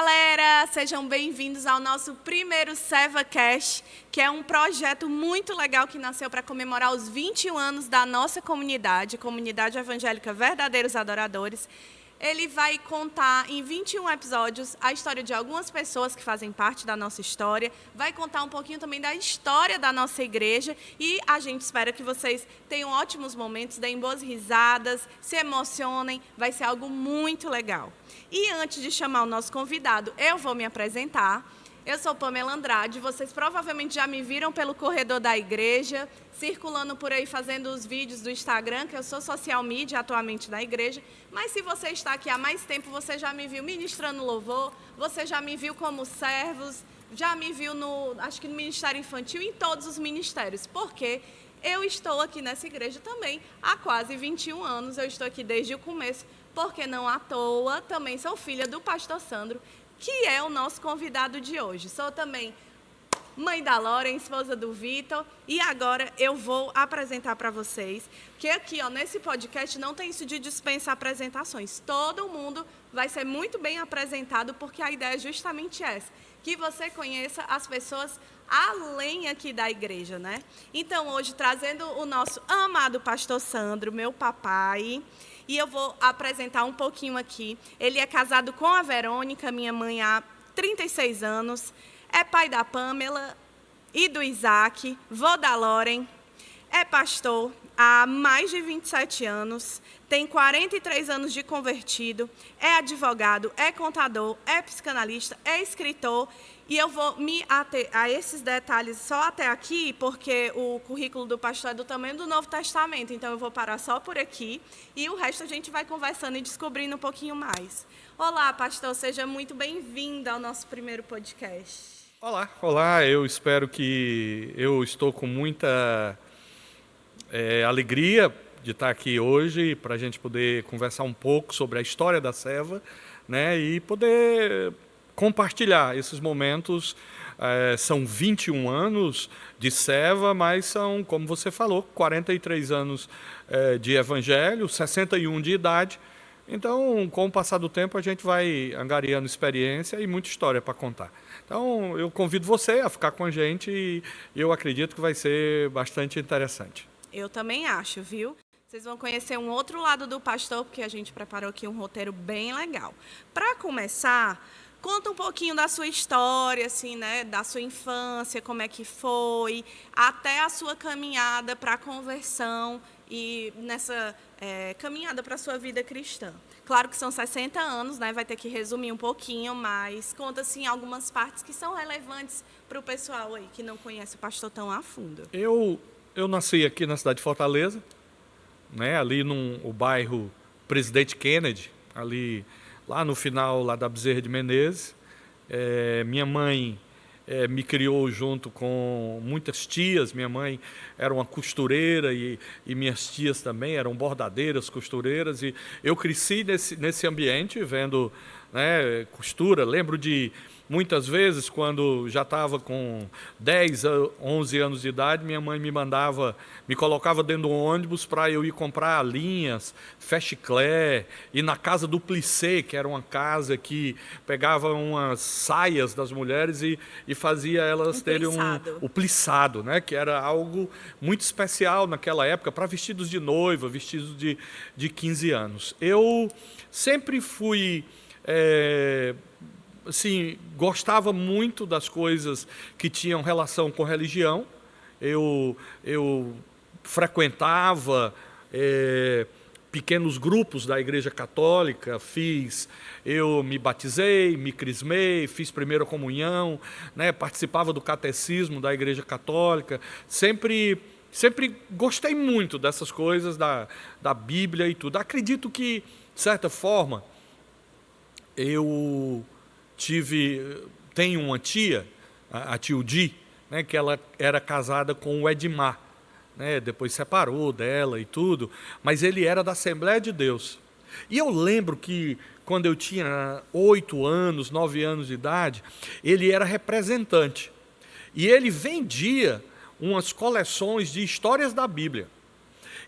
galera! Sejam bem-vindos ao nosso primeiro SevaCast, que é um projeto muito legal que nasceu para comemorar os 21 anos da nossa comunidade, Comunidade Evangélica Verdadeiros Adoradores. Ele vai contar em 21 episódios a história de algumas pessoas que fazem parte da nossa história, vai contar um pouquinho também da história da nossa igreja e a gente espera que vocês tenham ótimos momentos, deem boas risadas, se emocionem, vai ser algo muito legal. E antes de chamar o nosso convidado, eu vou me apresentar. Eu sou Pamela Andrade, vocês provavelmente já me viram pelo corredor da igreja, circulando por aí fazendo os vídeos do Instagram, que eu sou social media atualmente na igreja, mas se você está aqui há mais tempo, você já me viu ministrando louvor, você já me viu como servos, já me viu acho que no Ministério Infantil, em todos os ministérios, porque eu estou aqui nessa igreja também há quase 21 anos, eu estou aqui desde o começo, porque não à toa, também sou filha do pastor Sandro, que é o nosso convidado de hoje. Sou também mãe da Lauren, esposa do Vitor, e agora eu vou apresentar para vocês, que aqui nesse podcast não tem isso de dispensar apresentações. Todo mundo vai ser muito bem apresentado, porque a ideia é justamente essa, que você conheça as pessoas além aqui da igreja, né? Então, hoje, trazendo o nosso amado pastor Sandro, meu papai, e eu vou apresentar um pouquinho aqui. Ele é casado com a Verônica, minha mãe, há 36 anos. É pai da Pamela e do Isaac, vô da Lauren. É pastor há mais de 27 anos. Tem 43 anos de convertido. É advogado, é contador, é psicanalista, é escritor. E eu vou me ater a esses detalhes só até aqui, porque o currículo do pastor é do tamanho do Novo Testamento. Então, eu vou parar só por aqui. E o resto a gente vai conversando e descobrindo um pouquinho mais. Olá, pastor. Seja muito bem-vindo ao nosso primeiro podcast. Olá. Eu espero que eu estou com muita alegria de estar aqui hoje para a gente poder conversar um pouco sobre a história da Seva, né, e poder compartilhar esses momentos. São 21 anos de Seva, mas são, como você falou, 43 anos de evangelho, 61 de idade. Então, com o passar do tempo, a gente vai angariando experiência e muita história para contar. Então, eu convido você a ficar com a gente e eu acredito que vai ser bastante interessante. Eu também acho, viu? Vocês vão conhecer um outro lado do pastor, porque a gente preparou aqui um roteiro bem legal. Para começar, conta um pouquinho da sua história, assim, né? Da sua infância, como é que foi, até a sua caminhada para a conversão e nessa caminhada para a sua vida cristã. Claro que são 60 anos, né? Vai ter que resumir um pouquinho, mas conta assim algumas partes que são relevantes para o pessoal aí que não conhece o pastor tão a fundo. Eu nasci aqui na cidade de Fortaleza, né? Ali no bairro Presidente Kennedy, ali lá no final lá da Bezerra de Menezes. Minha mãe me criou junto com muitas tias. Minha mãe era uma costureira e minhas tias também eram bordadeiras, costureiras. E eu cresci nesse ambiente, vendo, né, costura. Lembro de muitas vezes, quando já estava com 10, 11 anos de idade, minha mãe me colocava dentro do ônibus para eu ir comprar linhas, fechiclé, e na casa do plissé, que era uma casa que pegava umas saias das mulheres e fazia elas terem o plissado, né? Que era algo muito especial naquela época para vestidos de noiva, vestidos de 15 anos. Eu sempre fui assim, gostava muito das coisas que tinham relação com religião. Eu frequentava pequenos grupos da Igreja Católica, eu me batizei, me crismei, fiz primeira comunhão, né, participava do catecismo da Igreja Católica, sempre gostei muito dessas coisas, da Bíblia e tudo. Acredito que, de certa forma, tenho uma tia, a tio Di, né, que ela era casada com o Edmar, né, depois separou dela e tudo, mas ele era da Assembleia de Deus. E eu lembro que quando eu tinha 8 anos, 9 anos de idade, ele era representante. E ele vendia umas coleções de histórias da Bíblia.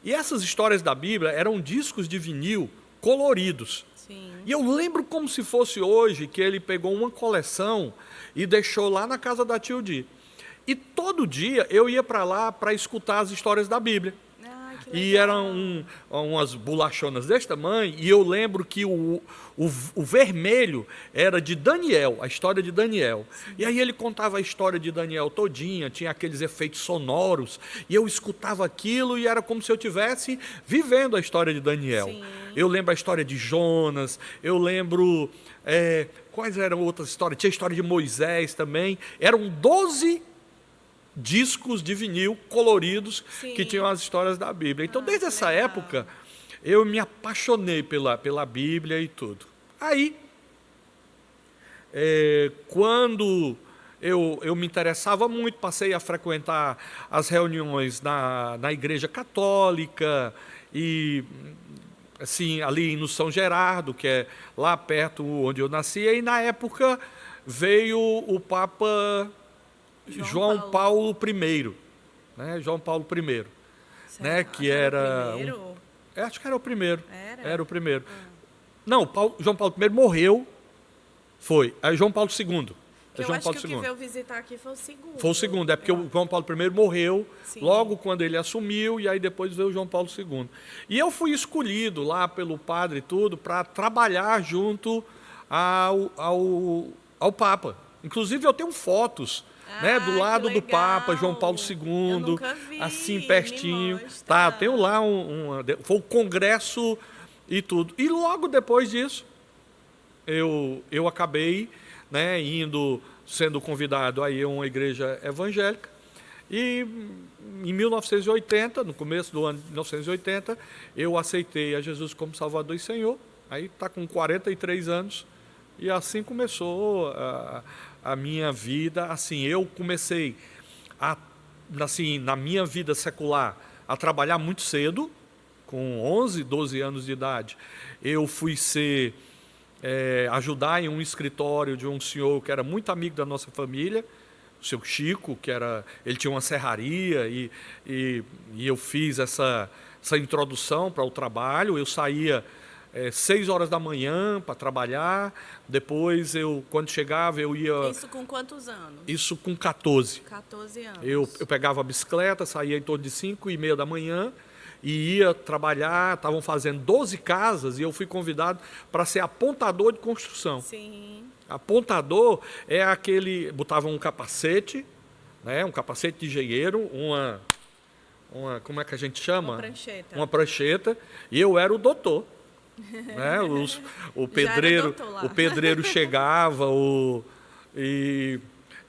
E essas histórias da Bíblia eram discos de vinil coloridos. Sim. E eu lembro como se fosse hoje que ele pegou uma coleção e deixou lá na casa da tio Di. E todo dia eu ia para lá para escutar as histórias da Bíblia. Ah, que E legal. eram umas bolachonas desse tamanho, e eu lembro que o vermelho era de Daniel, a história de Daniel. E aí ele contava a história de Daniel todinha, tinha aqueles efeitos sonoros, e eu escutava aquilo e era como se eu estivesse vivendo a história de Daniel. Sim. Eu lembro a história de Jonas, eu lembro quais eram outras histórias, tinha a história de Moisés também, eram 12 discos de vinil coloridos Sim. que tinham as histórias da Bíblia. Então, desde que essa legal. época, eu me apaixonei pela Bíblia e tudo. Aí, quando eu me interessava muito, passei a frequentar as reuniões na Igreja Católica e assim, ali no São Gerardo, que é lá perto onde eu nasci, e na época veio o Papa João Paulo I, né? João Paulo I, né? Que era o primeiro? acho que era o primeiro. Era o primeiro. Não, João Paulo I morreu, foi. Aí João Paulo II. Que eu João acho Paulo que o que veio visitar aqui foi o segundo. Foi o segundo, é porque o João Paulo I morreu Sim. logo quando ele assumiu, e aí depois veio o João Paulo II. E eu fui escolhido lá pelo padre e tudo para trabalhar junto ao Papa. Inclusive eu tenho fotos, né, do lado do Papa, João Paulo II, eu nunca vi, assim pertinho. me mostra. Tá, tenho lá foi o congresso e tudo. E logo depois disso, eu acabei, né, sendo convidado aí a uma igreja evangélica. E em 1980, no começo do ano de 1980, eu aceitei a Jesus como Salvador e Senhor. Aí está com 43 anos. E assim começou a minha vida. Assim, eu comecei, assim, na minha vida secular, a trabalhar muito cedo, com 11, 12 anos de idade. Eu fui ajudar em um escritório de um senhor que era muito amigo da nossa família, o seu Chico, ele tinha uma serraria, e eu fiz essa introdução para o trabalho. Eu saía 6 horas da manhã para trabalhar, depois quando chegava eu ia... Isso com quantos anos? Isso com 14. 14 anos. Eu pegava a bicicleta, saía em torno de 5h30 da manhã, e ia trabalhar. Estavam fazendo 12 casas, e eu fui convidado para ser apontador de construção. Sim. Apontador é aquele... Botava um capacete, né, um capacete de engenheiro, uma como é que a gente chama? Uma prancheta, e eu era o doutor. Né? O pedreiro chegava, e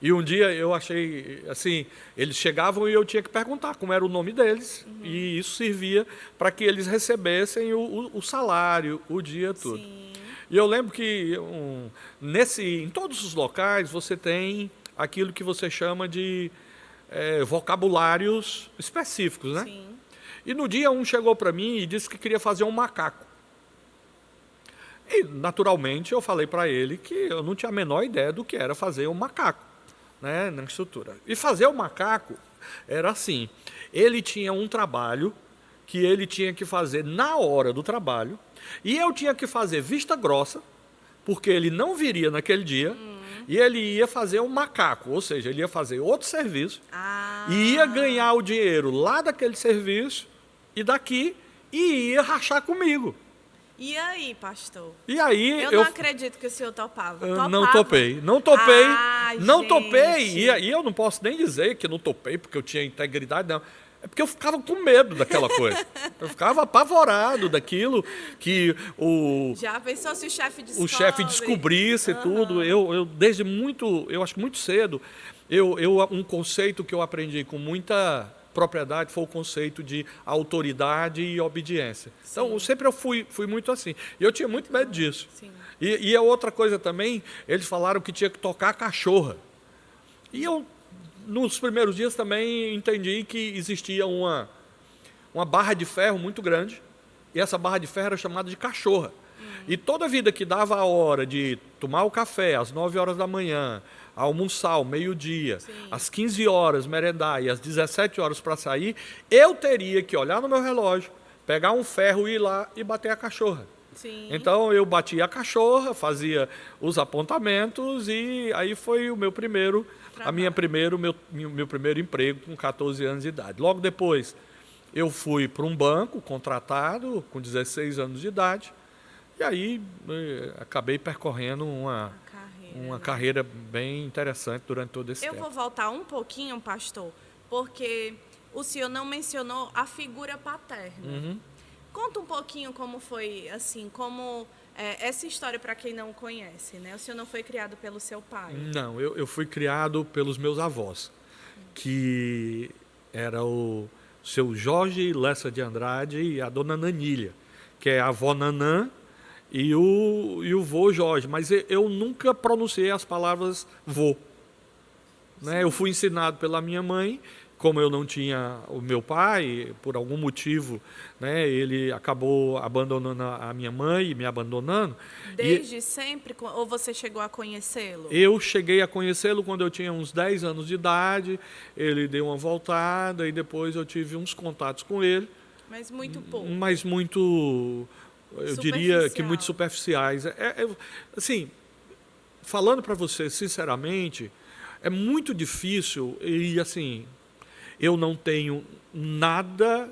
um dia eu achei assim, eles chegavam e eu tinha que perguntar como era o nome deles, e isso servia para que eles recebessem o salário, o dia todo. Sim. E eu lembro que em todos os locais você tem aquilo que você chama de vocabulários específicos, né? Sim. E no dia um chegou para mim e disse que queria fazer um macaco. E, naturalmente, eu falei para ele que eu não tinha a menor ideia do que era fazer um macaco, né, na estrutura. E fazer o macaco era assim, ele tinha um trabalho que ele tinha que fazer na hora do trabalho, e eu tinha que fazer vista grossa, porque ele não viria naquele dia, e ele ia fazer um macaco, ou seja, ele ia fazer outro serviço, e ia ganhar o dinheiro lá daquele serviço, e daqui, e ia rachar comigo. E aí, pastor? E aí eu não acredito que o senhor topava. Não topei. Não topei. E eu não posso nem dizer que não topei porque eu tinha integridade, não. É porque eu ficava com medo daquela coisa. Eu ficava apavorado daquilo que Já pensou se o chefe descobrisse tudo. Eu desde muito, eu acho muito cedo, um conceito que eu aprendi com muita propriedade foi o conceito de autoridade e obediência. Sim. Então, sempre eu fui muito assim. E eu tinha muito medo disso. Sim. E a outra coisa também, eles falaram que tinha que tocar a cachorra. E eu, nos primeiros dias, também entendi que existia uma barra de ferro muito grande, e essa barra de ferro era chamada de cachorra. E toda vida que dava a hora de tomar o café, às 9 horas da manhã, almoçar ao meio-dia, às 15 horas merendar e às 17 horas para sair, eu teria que olhar no meu relógio, pegar um ferro e ir lá e bater a cachorra. Sim. Então eu batia a cachorra, fazia os apontamentos e aí foi o meu primeiro, meu primeiro emprego com 14 anos de idade. Logo depois eu fui para um banco contratado com 16 anos de idade e aí acabei percorrendo uma carreira bem interessante durante todo esse tempo. Eu vou voltar um pouquinho, pastor, porque o senhor não mencionou a figura paterna. Conta um pouquinho como foi, assim, essa história para quem não conhece, né? O senhor não foi criado pelo seu pai? Não, eu fui criado pelos meus avós, que era o seu Jorge Lessa de Andrade e a dona Nanília, que é a avó Nanã e o vô Jorge. Mas eu nunca pronunciei as palavras vô. Né? Eu fui ensinado pela minha mãe. Como eu não tinha o meu pai, por algum motivo, né, ele acabou abandonando a minha mãe e me abandonando. Desde sempre? Ou você chegou a conhecê-lo? Eu cheguei a conhecê-lo quando eu tinha uns 10 anos de idade. Ele deu uma voltada e depois eu tive uns contatos com ele. Mas muito pouco. Mas muito, eu diria que muito superficiais. Assim, falando para você sinceramente, é muito difícil e assim... Eu não tenho nada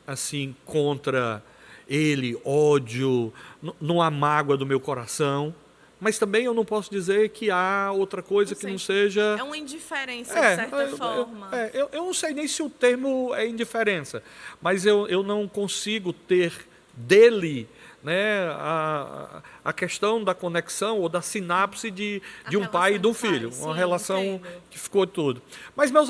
assim contra ele, ódio, não há mágoa do meu coração, mas também eu não posso dizer que há outra coisa que não seja... É uma indiferença, de certa forma. Eu não sei nem se o termo é indiferença, mas eu não consigo ter dele... Né, a questão da conexão ou da sinapse de um pai e de um filho, uma relação que ficou tudo. Mas meus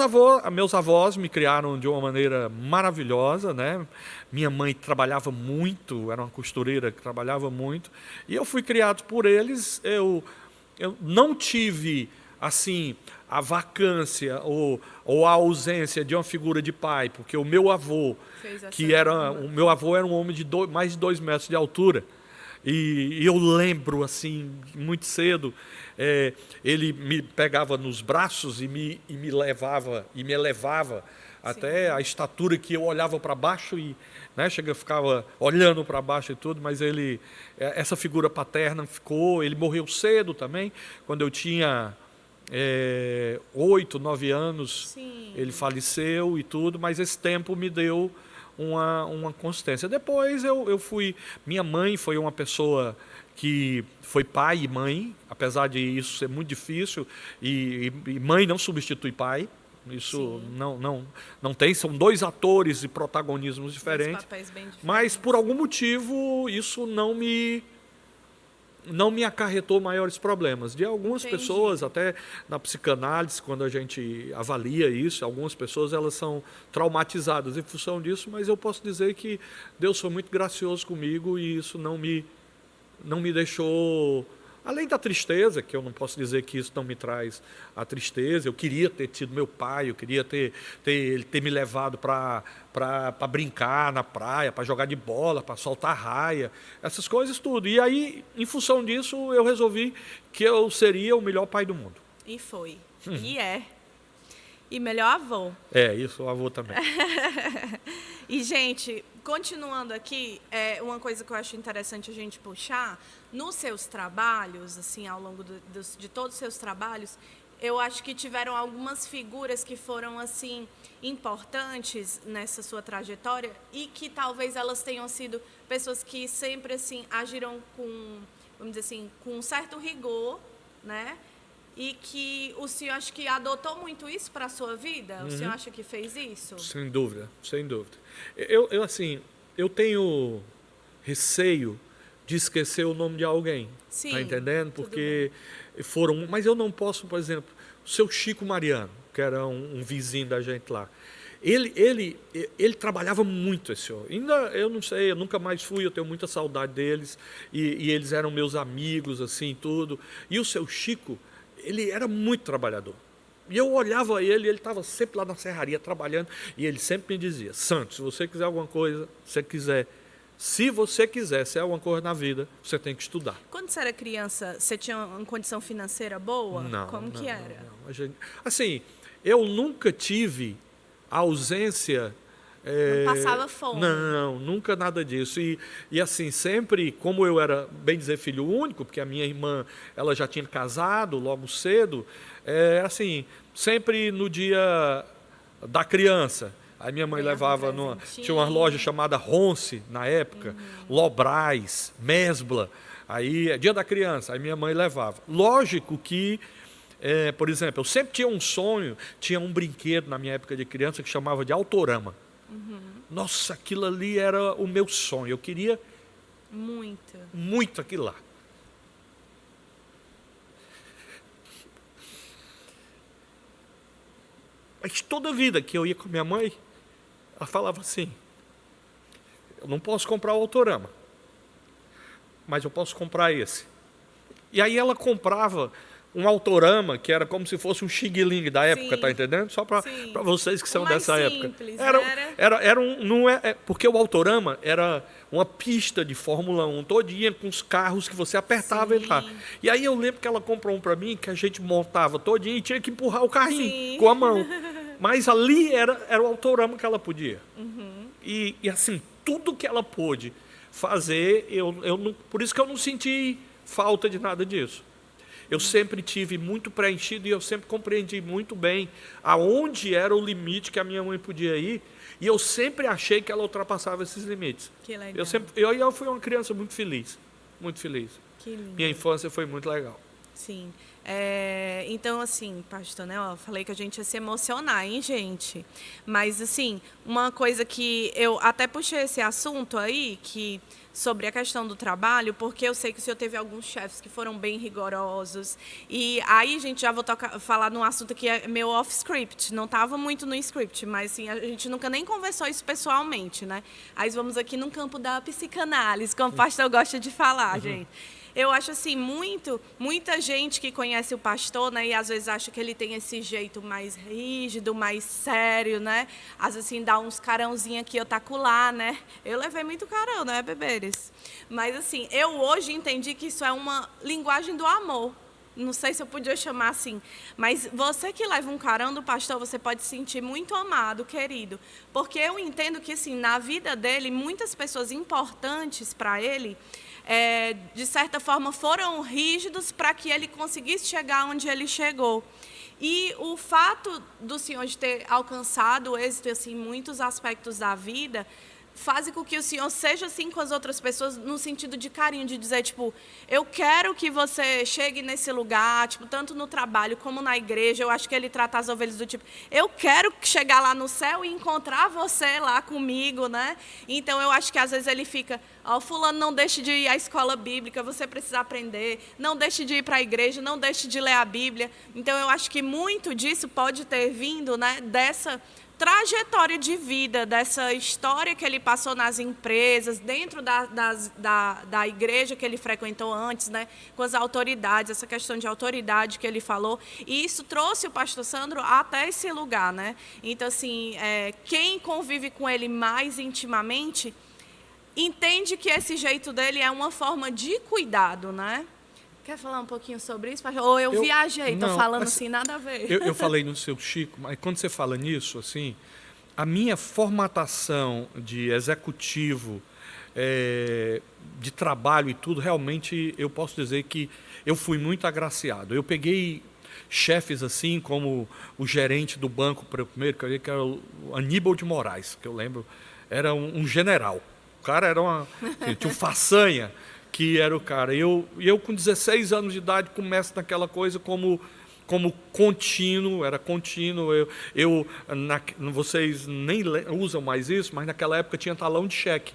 avós me criaram de uma maneira maravilhosa, né? Minha mãe trabalhava muito, era uma costureira que trabalhava muito, e eu fui criado por eles. Eu não tive assim a vacância ou a ausência de uma figura de pai, porque o meu avô o meu avô era um homem de mais de 2 metros de altura, e eu lembro assim muito cedo, ele me pegava nos braços e me levava e me elevava até a estatura que eu olhava para baixo e, né, ficava olhando para baixo e tudo, mas essa figura paterna ficou. Ele morreu cedo também, quando eu tinha 8, 9 anos. Sim. Ele faleceu e tudo, mas esse tempo me deu uma consistência. Depois eu fui... Minha mãe foi uma pessoa que foi pai e mãe, apesar de isso ser muito difícil, e mãe não substitui pai. Isso não tem, são 2 atores e protagonismos diferentes. Papéis bem diferentes. Mas por algum motivo isso não me acarretou maiores problemas. De algumas pessoas, até na psicanálise, quando a gente avalia isso, algumas pessoas elas são traumatizadas em função disso, mas eu posso dizer que Deus foi muito gracioso comigo e isso não me deixou... Além da tristeza, que eu não posso dizer que isso não me traz a tristeza, eu queria ter tido meu pai, eu queria ele ter me levado para brincar na praia, para jogar de bola, para soltar raia, essas coisas tudo. E aí, em função disso, eu resolvi que eu seria o melhor pai do mundo. E foi. E é. E melhor avô. Isso, o avô também. E, gente, continuando aqui, uma coisa que eu acho interessante a gente puxar, nos seus trabalhos, assim, ao longo de todos os seus trabalhos, eu acho que tiveram algumas figuras que foram, assim, importantes nessa sua trajetória e que talvez elas tenham sido pessoas que sempre, assim, agiram com, vamos dizer assim, com um certo rigor, né? E que o senhor acha que adotou muito isso para a sua vida? O senhor acha que fez isso? Sem dúvida, sem dúvida. Eu tenho receio de esquecer o nome de alguém. Sim, tá entendendo? Porque foram... Mas eu não posso, por exemplo, o seu Chico Mariano, que era um vizinho da gente lá. Ele trabalhava muito, esse senhor. Ainda, eu não sei, eu nunca mais fui, eu tenho muita saudade deles. E eles eram meus amigos, assim, tudo. E o seu Chico... Ele era muito trabalhador. E eu olhava ele estava sempre lá na serraria trabalhando, e ele sempre me dizia: Santos, se você quiser alguma coisa, se você quiser ser alguma coisa na vida, você tem que estudar. Quando você era criança, você tinha uma condição financeira boa? Não. Como que era? Não. Assim, eu nunca tive a ausência Não passava fome. Não, nunca nada disso. E assim, sempre, como eu era, bem dizer, filho único, porque a minha irmã ela já tinha casado logo cedo, assim, sempre no dia da criança. Aí minha mãe levava, tinha uma loja chamada Ronce, na época, Lobrais, Mesbla, aí, dia da criança, aí minha mãe levava. Lógico que, por exemplo, eu sempre tinha um sonho, tinha um brinquedo na minha época de criança que chamava de Autorama. Nossa, aquilo ali era o meu sonho, eu queria muito aquilo lá. Mas toda vida que eu ia com minha mãe, ela falava assim, eu não posso comprar o Autorama, mas eu posso comprar esse. E aí ela comprava um Autorama, que era como se fosse um Xing-Ling da época, tá entendendo? Só para vocês que são dessa simples, época. Porque o Autorama era uma pista de Fórmula 1 todinha, com os carros que você apertava ele lá. E aí eu lembro que ela comprou um para mim, que a gente montava todinho e tinha que empurrar o carrinho com a mão. Mas ali era o Autorama que ela podia. E assim, tudo que ela pôde fazer, por isso que eu não senti falta de nada disso. Eu sempre tive muito preenchido e eu sempre compreendi muito bem aonde era o limite que a minha mãe podia ir, e eu sempre achei que ela ultrapassava esses limites. Que legal. Eu fui uma criança muito feliz, muito feliz. Que lindo. Minha infância foi muito legal. Sim. Então, assim, pastor, né? Eu falei que a gente ia se emocionar, hein, gente? Mas, assim, uma coisa que eu até puxei esse assunto aí, sobre a questão do trabalho, porque eu sei que o senhor teve alguns chefes que foram bem rigorosos. E aí, gente, já vou falar num assunto que é meu off-script. Não estava muito no script, mas assim, a gente nunca nem conversou isso pessoalmente, né? Aí vamos aqui no campo da psicanálise, como o pastor gosta de falar, gente. Eu acho assim, muita gente que conhece o pastor, né, e às vezes acha que ele tem esse jeito mais rígido, mais sério, né? Às vezes assim, dá uns carãozinhos aqui, eu taco lá, né? Eu levei muito carão, né, beberes? Mas assim, eu hoje entendi que isso é uma linguagem do amor. Não sei se eu podia chamar assim, mas você que leva um carão do pastor, você pode se sentir muito amado, querido. Porque eu entendo que, assim, na vida dele, muitas pessoas importantes para ele, de certa forma, foram rígidos para que ele conseguisse chegar onde ele chegou. E o fato do senhor de ter alcançado êxito assim, em muitos aspectos da vida faz com que o senhor seja assim com as outras pessoas no sentido de carinho, de dizer, tipo, eu quero que você chegue nesse lugar, tipo, tanto no trabalho como na igreja. Eu acho que ele trata as ovelhas do tipo, eu quero chegar lá no céu e encontrar você lá comigo, né? Então, eu acho que às vezes ele fica, fulano, não deixe de ir à escola bíblica, você precisa aprender, não deixe de ir para a igreja, não deixe de ler a Bíblia. Então, eu acho que muito disso pode ter vindo, né, dessa trajetória de vida, dessa história que ele passou nas empresas, dentro da igreja que ele frequentou antes, né, com as autoridades, essa questão de autoridade que ele falou, e isso trouxe o pastor Sandro até esse lugar, né? Então, assim, quem convive com ele mais intimamente entende que esse jeito dele é uma forma de cuidado, né? Quer falar um pouquinho sobre isso, pastor? Ou eu viajei, estou falando assim, nada a ver. Eu falei no seu Chico, mas quando você fala nisso, assim, a minha formatação de executivo, de trabalho e tudo, realmente eu posso dizer que eu fui muito agraciado. Eu peguei chefes assim, como o gerente do banco primeiro, que era o Aníbal de Moraes, que eu lembro, era um general. O cara era tinha um façanha, que era o cara. Eu com 16 anos de idade, começo naquela coisa como contínuo, era contínuo. Vocês nem usam mais isso, mas naquela época tinha talão de cheque.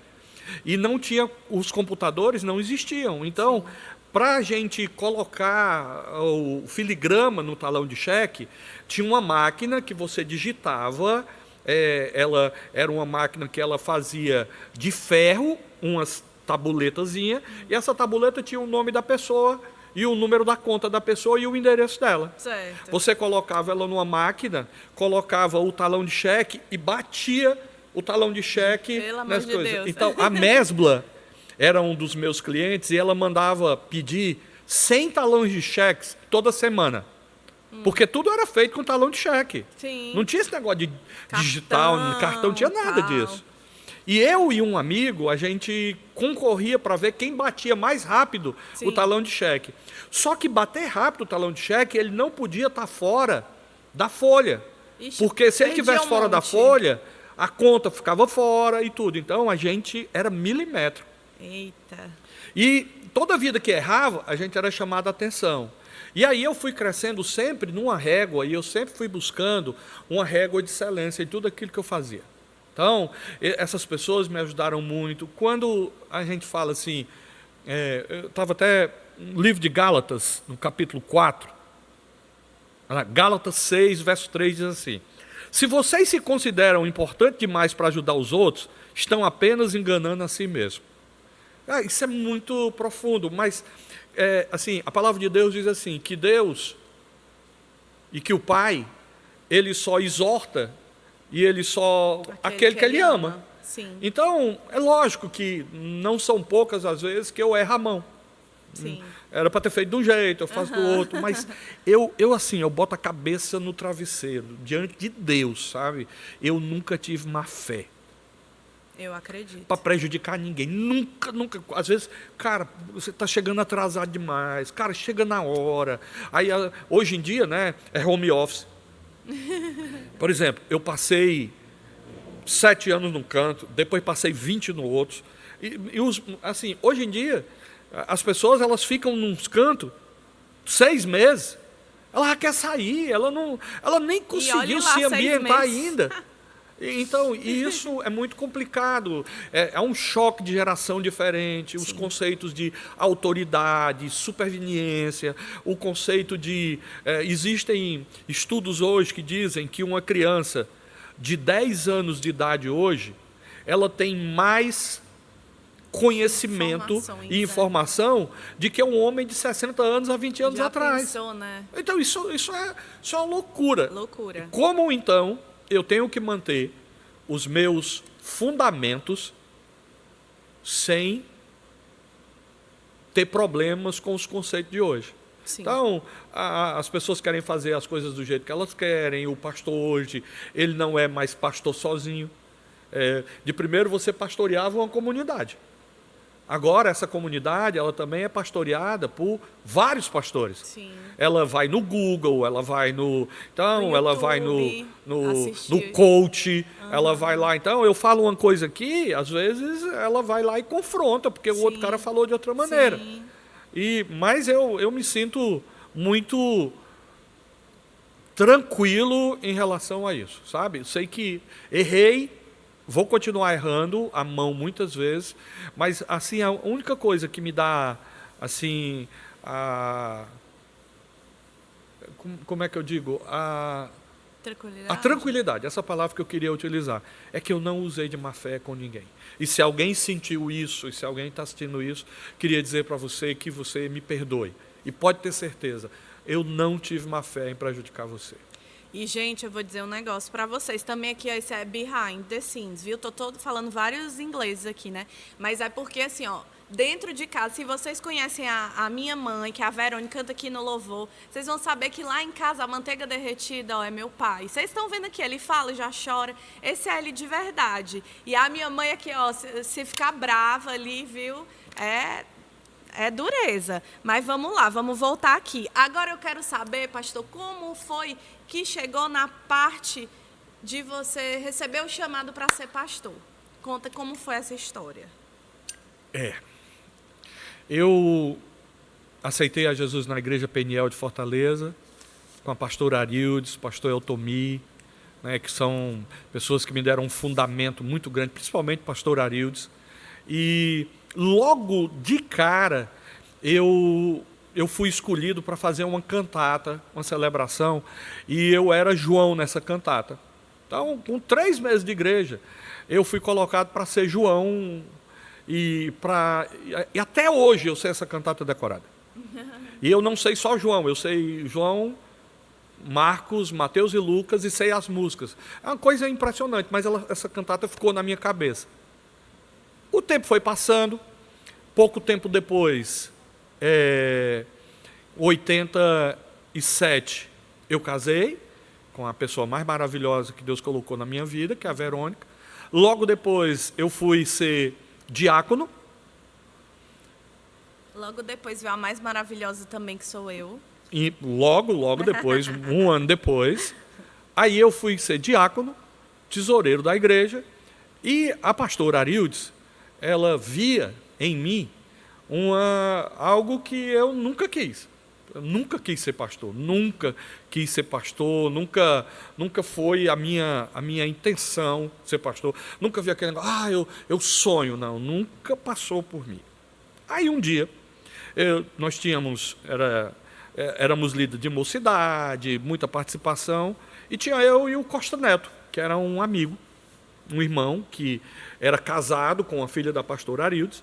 E não tinha, os computadores não existiam. Então, para a gente colocar o filigrama no talão de cheque, tinha uma máquina que você digitava, ela era uma máquina que ela fazia de ferro, umas tabuletazinha, e essa tabuleta tinha o nome da pessoa e o número da conta da pessoa e o endereço dela. Certo. Você colocava ela numa máquina, colocava o talão de cheque e batia o talão de cheque nas coisas. Deus. Então, a Mesbla era um dos meus clientes e ela mandava pedir 100 talões de cheques toda semana. Porque tudo era feito com talão de cheque. Sim. Não tinha esse negócio de digital, cartão, não tinha nada tal. disso. E eu e um amigo, a gente concorria para ver quem batia mais rápido Sim. o talão de cheque. Só que bater rápido o talão de cheque, ele não podia estar fora da folha. Ixi, Porque se ele perdia estivesse fora da monte. folha, a conta ficava fora e tudo. Então, a gente era milímetro. Eita. E toda vida que errava, a gente era chamado a atenção. E aí eu fui crescendo sempre numa régua, e eu sempre fui buscando uma régua de excelência em tudo aquilo que eu fazia. Então, essas pessoas me ajudaram muito. Quando a gente fala assim, eu estava até no livro de Gálatas, no capítulo 4, Gálatas 6, verso 3 diz assim: se vocês se consideram importantes demais para ajudar os outros, estão apenas enganando a si mesmo. Isso é muito profundo, mas assim, a palavra de Deus diz assim, que Deus e que o Pai, Ele só exorta e Ele só aquele que Ele ama. Sim. Então, é lógico que não são poucas as vezes que eu erro a mão. Sim. Era para ter feito de um jeito, eu faço do outro, mas eu boto a cabeça no travesseiro, diante de Deus, sabe? Eu nunca tive má fé Eu acredito. para prejudicar ninguém, nunca, às vezes, cara, você está chegando atrasado demais, cara, chega na hora, aí hoje em dia, né, é home office. Por exemplo, eu passei 7 anos num canto, depois passei 20 no outro, assim, hoje em dia, as pessoas, elas ficam nos cantos 6 meses, ela já quer sair, ela nem conseguiu lá, se 6 ambientar meses. ainda. Então, isso é muito complicado, é um choque de geração diferente, os conceitos de autoridade, superveniência, o conceito de... existem estudos hoje que dizem que uma criança de 10 anos de idade hoje, ela tem mais conhecimento e informação de que um homem de 60 anos há 20 anos Já atrás. pensou, né? Então, isso é uma loucura. Loucura. Como, então, eu tenho que manter os meus fundamentos sem ter problemas com os conceitos de hoje? Sim. Então, as pessoas querem fazer as coisas do jeito que elas querem, o pastor hoje, ele não é mais pastor sozinho. De primeiro você pastoreava uma comunidade. Agora, essa comunidade, ela também é pastoreada por vários pastores. Sim. Ela vai no Google, ela vai no... Então, No ela YouTube, vai no assistir. coach, ela vai lá. Então, eu falo uma coisa aqui, às vezes ela vai lá e confronta, porque o outro cara falou de outra maneira. Sim. Mas eu me sinto muito tranquilo em relação a isso, sabe? Sei que errei, vou continuar errando a mão muitas vezes, mas assim, a única coisa que me dá assim, como é que eu digo? A tranquilidade, essa palavra que eu queria utilizar, é que eu não usei de má fé com ninguém. E se alguém sentiu isso, e se alguém está assistindo isso, queria dizer para você que você me perdoe. E pode ter certeza, eu não tive má fé em prejudicar você. E, gente, eu vou dizer um negócio para vocês. Também aqui, ó, esse é behind the scenes, viu? Tô todo falando vários ingleses aqui, né? Mas é porque, assim, ó, dentro de casa, se vocês conhecem a minha mãe, que é a Verônica, canta aqui no Louvor, vocês vão saber que lá em casa a manteiga derretida, ó, é meu pai. Vocês estão vendo aqui, ele fala, já chora. Esse é ele de verdade. E a minha mãe aqui, ó, se ficar brava ali, viu? É dureza. Mas vamos lá, vamos voltar aqui. Agora eu quero saber, pastor, como foi que chegou na parte de você receber o chamado para ser pastor? Conta como foi essa história. Eu aceitei a Jesus na Igreja Peniel de Fortaleza, com a pastora Arildes, pastor Eltomi, né, que são pessoas que me deram um fundamento muito grande, principalmente o pastor Arildes. E logo de cara, eu fui escolhido para fazer uma cantata, uma celebração, e eu era João nessa cantata. Então, com 3 meses de igreja, eu fui colocado para ser João, e até hoje eu sei essa cantata decorada. E eu não sei só João, eu sei João, Marcos, Mateus e Lucas, e sei as músicas. É uma coisa impressionante, mas essa cantata ficou na minha cabeça. O tempo foi passando, pouco tempo depois, 87, eu casei com a pessoa mais maravilhosa que Deus colocou na minha vida, que é a Verônica. Logo depois eu fui ser diácono. Logo depois veio a mais maravilhosa também, que sou eu. E logo depois, um ano depois, aí eu fui ser diácono, tesoureiro da igreja, e a pastora Arildes, ela via em mim algo que eu nunca quis. Eu nunca quis ser pastor, nunca foi a minha intenção ser pastor. Nunca vi aquele negócio, eu sonho, não, nunca passou por mim. Aí um dia, nós éramos líderes de mocidade, muita participação, e tinha eu e o Costa Neto, que era um amigo, um irmão, que era casado com a filha da pastora Arildes.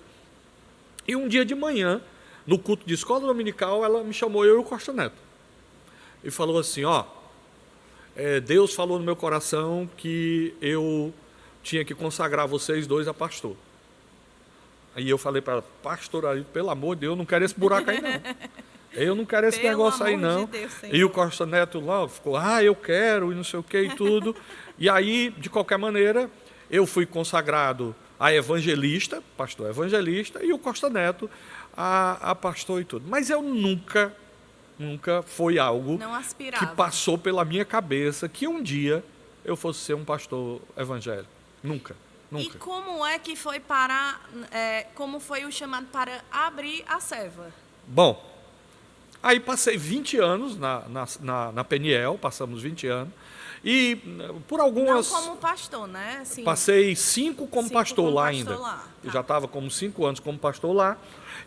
E um dia de manhã, no culto de escola dominical, ela me chamou, eu e o Costa Neto, e falou assim, Deus falou no meu coração que eu tinha que consagrar vocês dois a pastor. Aí eu falei para ela, pastor Arildes, pelo amor de Deus, eu não quero esse buraco aí, não. Eu não quero esse negócio aí, não. De Deus, e o Costa Neto lá ficou, eu quero, e não sei o que e tudo. E aí, de qualquer maneira, eu fui consagrado a evangelista, pastor evangelista, e o Costa Neto a pastor e tudo. Mas eu nunca foi algo que passou pela minha cabeça que um dia eu fosse ser um pastor evangélico. Nunca. E como é que foi como foi o chamado para abrir a Seva? Bom, aí passei 20 anos na Peniel, passamos 20 anos, e por algumas... Não como pastor, né? Assim, passei 5 como pastor lá ainda. Tá. Eu já estava como 5 anos como pastor lá,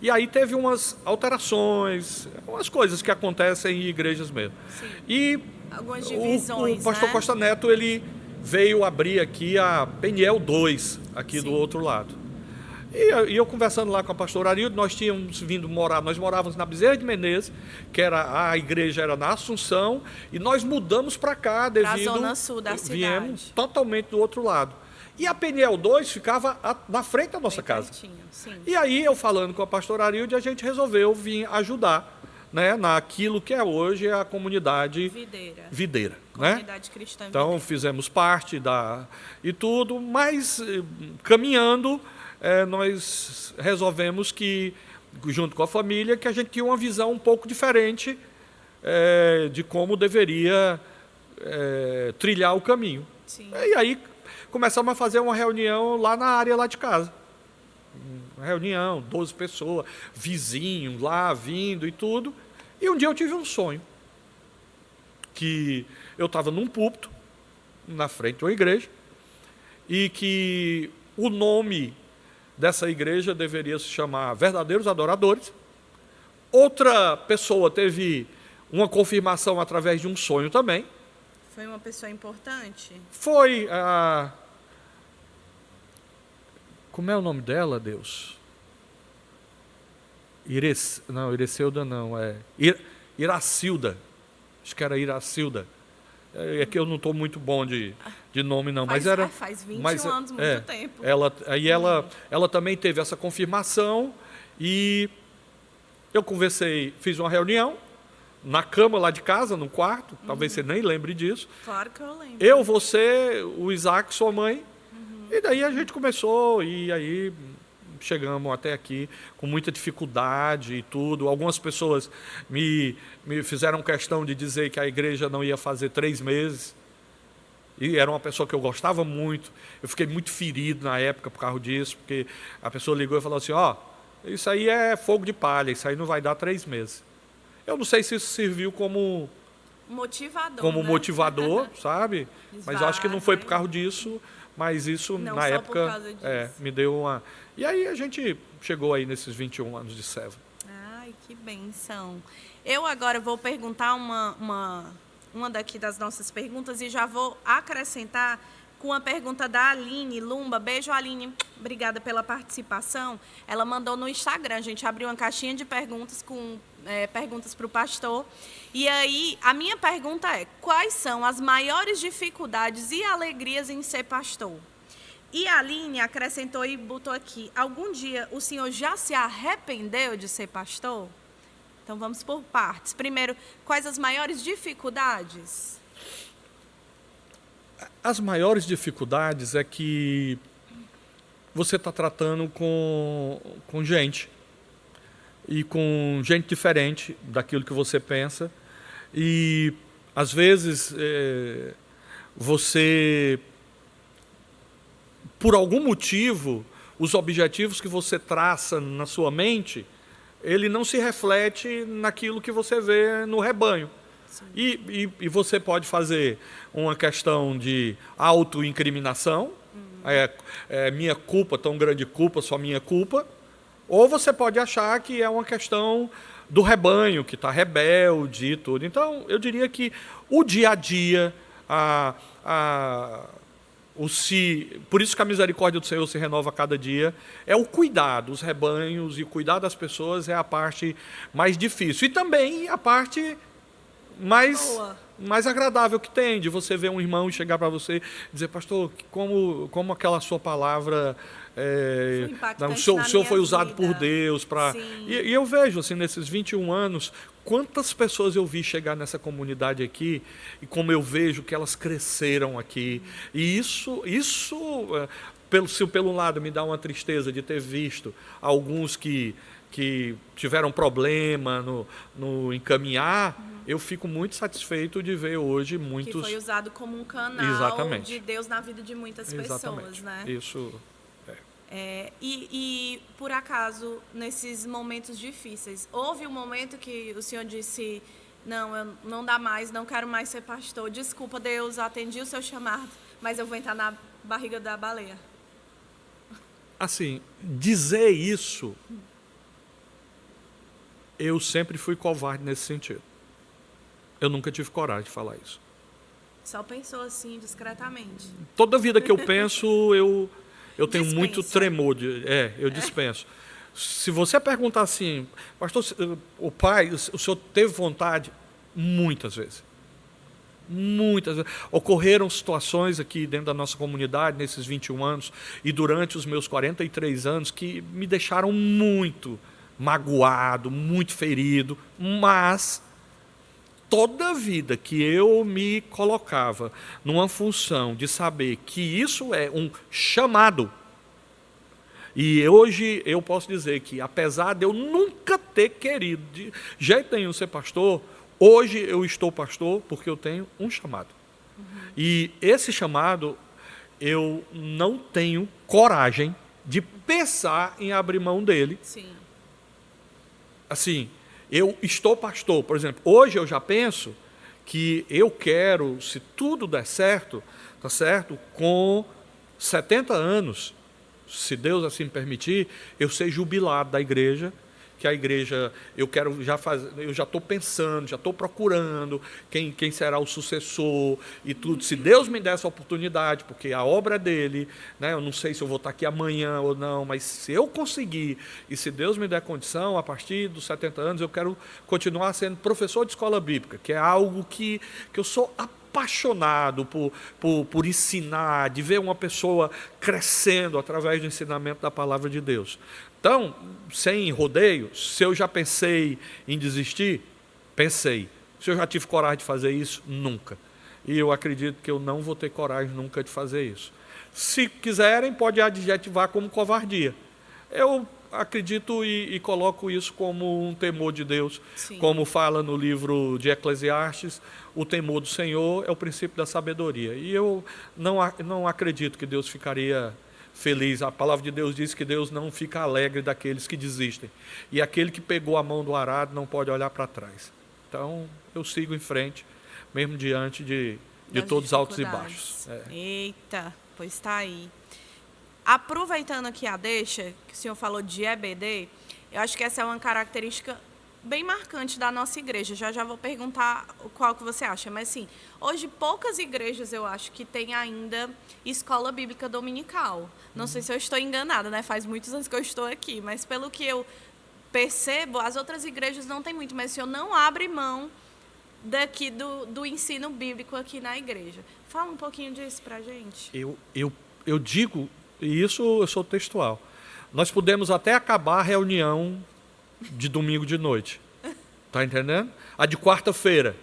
e aí teve umas alterações, umas coisas que acontecem em igrejas mesmo. Sim. E algumas divisões, o pastor Costa Neto, ele veio abrir aqui a Peniel 2, aqui do outro lado. E eu conversando lá com a pastora Arilde, nós tínhamos vindo morar, nós morávamos na Bezerra de Menezes, que a igreja era na Assunção, e nós mudamos para cá devido... Para a zona sul da cidade. Viemos totalmente do outro lado. E a Peniel 2 ficava na frente da nossa casa. Sim. E aí, eu falando com a pastora Arilde, a gente resolveu vir ajudar, né, naquilo que é hoje a comunidade Videira, comunidade cristã Videira. Então, fizemos parte e tudo, mas caminhando, nós resolvemos que, junto com a família, que a gente tinha uma visão um pouco diferente de como deveria trilhar o caminho. Sim. E aí começamos a fazer uma reunião lá na área lá de casa. Uma reunião, 12 pessoas, vizinhos lá vindo e tudo. E um dia eu tive um sonho, que eu estava num púlpito, na frente de uma igreja, e que o nome dessa igreja deveria se chamar Verdadeiros Adoradores. Outra pessoa teve uma confirmação através de um sonho também. Foi uma pessoa importante? Foi a... Como é o nome dela, Deus? Ireceuda não, Iracilda. Acho que era Iracilda. É que eu não estou muito bom de nome, não. Faz 21 anos, muito tempo. Ela também teve essa confirmação e eu conversei, fiz uma reunião na cama lá de casa, no quarto, talvez você nem lembre disso. Claro que eu lembro. Eu, você, o Isaac, sua mãe, e daí a gente começou, e aí chegamos até aqui com muita dificuldade e tudo. Algumas pessoas me fizeram questão de dizer que a igreja não ia fazer 3 meses. E era uma pessoa que eu gostava muito. Eu fiquei muito ferido na época por causa disso, porque a pessoa ligou e falou assim, isso aí é fogo de palha, isso aí não vai dar 3 meses. Eu não sei se isso serviu como motivador, sabe? Mas eu acho que não foi por causa disso, mas isso não, na época me deu uma... E aí a gente chegou aí nesses 21 anos de Seva. Ai, que bênção. Eu agora vou perguntar uma daqui das nossas perguntas e já vou acrescentar com a pergunta da Aline Lumba. Beijo, Aline. Obrigada pela participação. Ela mandou no Instagram. A gente abriu uma caixinha de perguntas com perguntas para o pastor. E aí, a minha pergunta é, quais são as maiores dificuldades e alegrias em ser pastor? E a Aline acrescentou e botou aqui, algum dia o senhor já se arrependeu de ser pastor? Então, vamos por partes. Primeiro, quais as maiores dificuldades? As maiores dificuldades é que você está tratando com gente. E com gente diferente daquilo que você pensa. E, às vezes, você, por algum motivo, os objetivos que você traça na sua mente, ele não se reflete naquilo que você vê no rebanho. E você pode fazer uma questão de autoincriminação, minha culpa, tão grande culpa, só minha culpa, ou você pode achar que é uma questão do rebanho, que está rebelde e tudo. Então, eu diria que o dia a dia, por isso que a misericórdia do Senhor se renova a cada dia, é o cuidado, os rebanhos e cuidar das pessoas é a parte mais difícil. E também a parte mais agradável que tem, de você ver um irmão chegar para você e dizer, pastor, como aquela sua palavra, o senhor foi usado por Deus para... E eu vejo, assim, nesses 21 anos, quantas pessoas eu vi chegar nessa comunidade aqui, e como eu vejo que elas cresceram aqui. E isso se pelo lado me dá uma tristeza de ter visto alguns que tiveram problema no encaminhar, eu fico muito satisfeito de ver hoje muitos... Que foi usado como um canal Exatamente. de Deus na vida de muitas pessoas, né? Isso. E, por acaso, nesses momentos difíceis, houve um momento que o senhor disse, não dá mais, não quero mais ser pastor, desculpa Deus, atendi o seu chamado, mas eu vou entrar na barriga da baleia? Assim, dizer isso... Eu sempre fui covarde nesse sentido. Eu nunca tive coragem de falar isso. Só pensou assim, discretamente? Toda vida que eu penso, eu tenho muito tremor. Eu dispenso. Se você perguntar assim, pastor, o senhor teve vontade? Muitas vezes. Muitas vezes. Ocorreram situações aqui dentro da nossa comunidade, nesses 21 anos, e durante os meus 43 anos, que me deixaram muito magoado, muito ferido, mas toda vida que eu me colocava numa função de saber que isso é um chamado, e hoje eu posso dizer que, apesar de eu nunca ter querido de jeito nenhum ser pastor, hoje eu estou pastor porque eu tenho um chamado. E esse chamado, eu não tenho coragem de pensar em abrir mão dele. Sim. Assim, eu estou pastor, por exemplo, hoje eu já penso que eu quero, se tudo der certo, tá certo, com 70 anos, se Deus assim me permitir, eu ser jubilado da igreja, que a igreja, eu já estou pensando, já estou procurando quem será o sucessor e tudo. Se Deus me der essa oportunidade, porque a obra é dele, né, eu não sei se eu vou estar aqui amanhã ou não, mas se eu conseguir, e se Deus me der condição, a partir dos 70 anos, eu quero continuar sendo professor de escola bíblica, que é algo que eu sou apaixonado por ensinar, de ver uma pessoa crescendo através do ensinamento da palavra de Deus. Então, sem rodeio, se eu já pensei em desistir, pensei. Se eu já tive coragem de fazer isso, nunca. E eu acredito que eu não vou ter coragem nunca de fazer isso. Se quiserem, pode adjetivar como covardia. Eu acredito e coloco isso como um temor de Deus. Sim. Como fala no livro de Eclesiastes, o temor do Senhor é o princípio da sabedoria. E eu não acredito que Deus ficaria feliz. A palavra de Deus diz que Deus não fica alegre daqueles que desistem. E aquele que pegou a mão do arado não pode olhar para trás. Então, eu sigo em frente, mesmo diante de todos os altos e baixos. Eita, pois está aí. Aproveitando aqui a deixa, que o senhor falou de EBD, eu acho que essa é uma característica bem marcante da nossa igreja. Já vou perguntar qual que você acha. Mas, assim, hoje poucas igrejas, eu acho, que têm ainda escola bíblica dominical. Não sei se eu estou enganada, né? Faz muitos anos que eu estou aqui. Mas, pelo que eu percebo, as outras igrejas não têm muito. Mas o senhor não abre mão daqui do ensino bíblico aqui na igreja. Fala um pouquinho disso para a gente. Eu digo, e isso eu sou textual, nós podemos até acabar a reunião de domingo de noite. Tá entendendo? A de quarta-feira.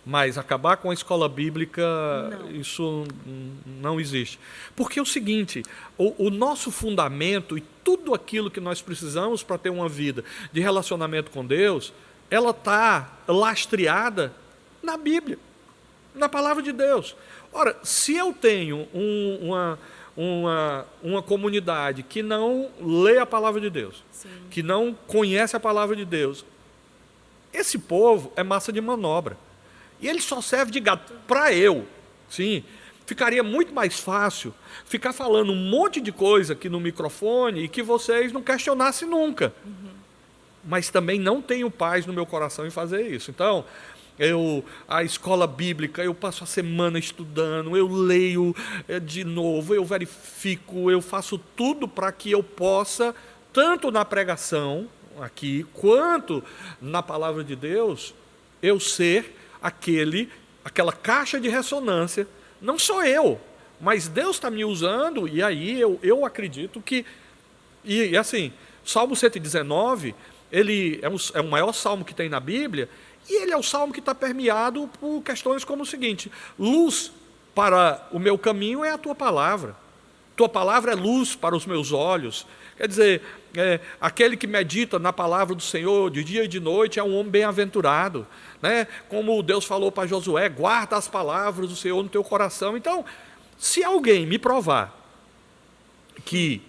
Mas acabar com a escola bíblica, isso não existe. Porque é o seguinte, o nosso fundamento e tudo aquilo que nós precisamos para ter uma vida de relacionamento com Deus, ela está lastreada na Bíblia, na palavra de Deus. Ora, se eu tenho uma comunidade que não lê a palavra de Deus, sim, que não conhece a palavra de Deus, esse povo é massa de manobra. E ele só serve de gato para eu. Sim, ficaria muito mais fácil ficar falando um monte de coisa aqui no microfone e que vocês não questionassem nunca. Mas também não tenho paz no meu coração em fazer isso. Então, a escola bíblica, eu passo a semana estudando, eu leio de novo, eu verifico, eu faço tudo para que eu possa, tanto na pregação aqui, quanto na palavra de Deus, eu ser aquela caixa de ressonância. Não sou eu, mas Deus está me usando, e aí eu acredito que... E assim, Salmo 119, ele é o maior salmo que tem na Bíblia, e ele é o salmo que está permeado por questões como o seguinte: luz para o meu caminho é a tua palavra. Tua palavra é luz para os meus olhos. Quer dizer, aquele que medita na palavra do Senhor de dia e de noite é um homem bem-aventurado. Né? Como Deus falou para Josué, guarda as palavras do Senhor no teu coração. Então, se alguém me provar que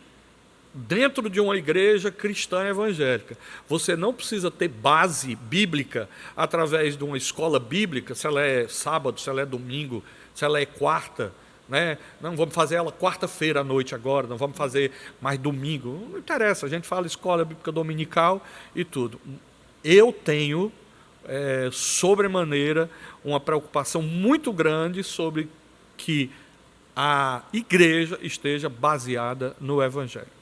dentro de uma igreja cristã evangélica você não precisa ter base bíblica através de uma escola bíblica, se ela é sábado, se ela é domingo, se ela é quarta, né? Não vamos fazer ela quarta-feira à noite agora, não vamos fazer mais domingo, não interessa, a gente fala escola bíblica dominical e tudo. Eu tenho sobremaneira uma preocupação muito grande sobre que a igreja esteja baseada no Evangelho.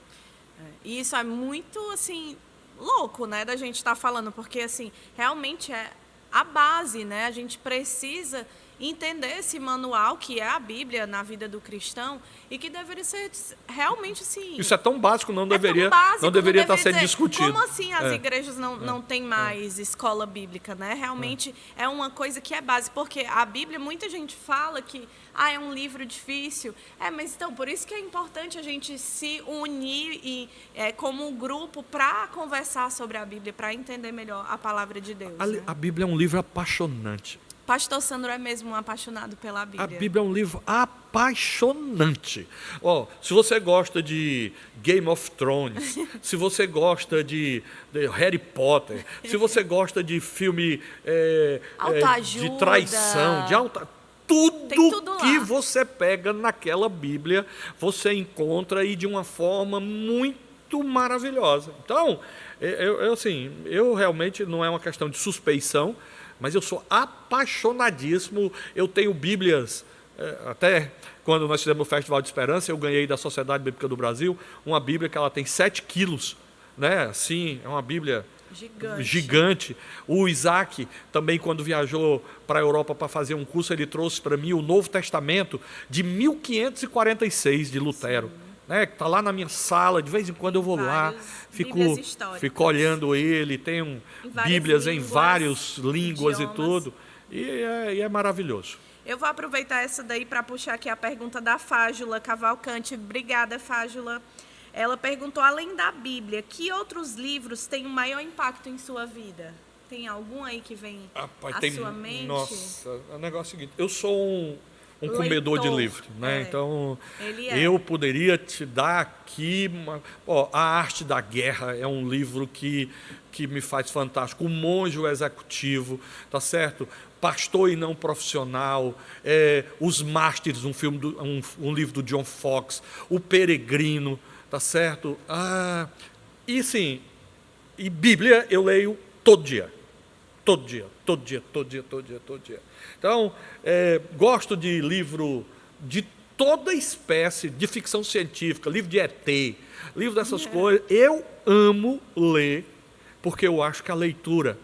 E isso é muito, assim, louco, né, da gente estar falando, porque, assim, realmente é a base, né? A gente precisa entender esse manual que é a Bíblia na vida do cristão e que deveria ser realmente assim... Isso é tão básico, não deveria estar sendo discutido. Como assim as igrejas não têm mais escola bíblica, né? Realmente é uma coisa que é base, porque a Bíblia, muita gente fala que é um livro difícil. Mas então, por isso que é importante a gente se unir como um grupo para conversar sobre a Bíblia, para entender melhor a palavra de Deus. Né? A Bíblia é um livro apaixonante. Pastor Sandro é mesmo um apaixonado pela Bíblia. A Bíblia é um livro apaixonante. Se você gosta de Game of Thrones, se você gosta de Harry Potter, se você gosta de filme de traição, tudo que você pega naquela Bíblia, você encontra e de uma forma muito maravilhosa. Então, eu realmente não é uma questão de suspeição, mas eu sou apaixonadíssimo. Eu tenho Bíblias, até quando nós fizemos o Festival de Esperança, eu ganhei da Sociedade Bíblica do Brasil uma Bíblia que ela tem 7 quilos, né? Assim, é uma Bíblia gigante. O Isaac também, quando viajou para a Europa para fazer um curso, ele trouxe para mim o Novo Testamento de 1546 de Lutero. Né, que está lá na minha sala, de vez em quando eu vou lá, fico olhando ele, tem Bíblias em várias línguas e tudo, e é maravilhoso. Eu vou aproveitar essa daí para puxar aqui a pergunta da Fájula Cavalcante. Obrigada, Fájula. Ela perguntou, além da Bíblia, que outros livros têm um maior impacto em sua vida? Tem algum aí que vem à sua mente? Nossa, o negócio é o seguinte, eu sou um comedor de livro, né? Então, eu poderia te dar aqui... A Arte da Guerra é um livro que me faz fantástico. O Monge o Executivo, tá certo? Pastor e Não Profissional, Os Mártires, um livro do John Fox, O Peregrino, tá certo? E sim, e Bíblia eu leio todo dia. Todo dia. Então, gosto de livro de toda espécie, de ficção científica, livro de ET, livro dessas coisas. Eu amo ler, porque eu acho que a leitura,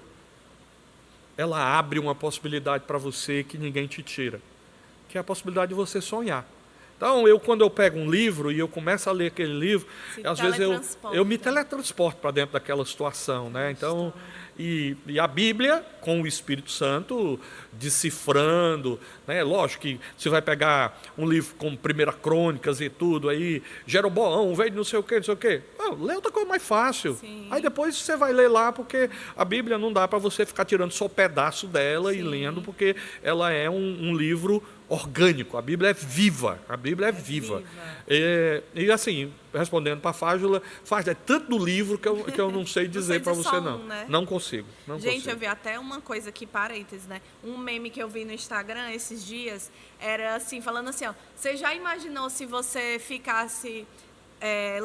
ela abre uma possibilidade para você que ninguém te tira, que é a possibilidade de você sonhar. Então, quando eu pego um livro e eu começo a ler aquele livro, às vezes eu me teletransporto para dentro daquela situação, né? Então, E a Bíblia, com o Espírito Santo, decifrando, né? Lógico que você vai pegar um livro como 1 Crônicas e tudo, aí Jeroboão, veio de não sei o quê, não sei o quê. Lê outra coisa mais fácil. Sim. Aí depois você vai ler lá, porque a Bíblia não dá para você ficar tirando só pedaço dela e Sim. lendo, porque ela é um livro orgânico. A Bíblia é viva. A Bíblia é viva. E assim, respondendo para a Fágila, é tanto do livro que eu não sei dizer para você, não. Né? Não consigo. Gente, eu vi até uma coisa aqui, parênteses, né? Um meme que eu vi no Instagram esses dias, era assim, falando assim, ó, você já imaginou se você ficasse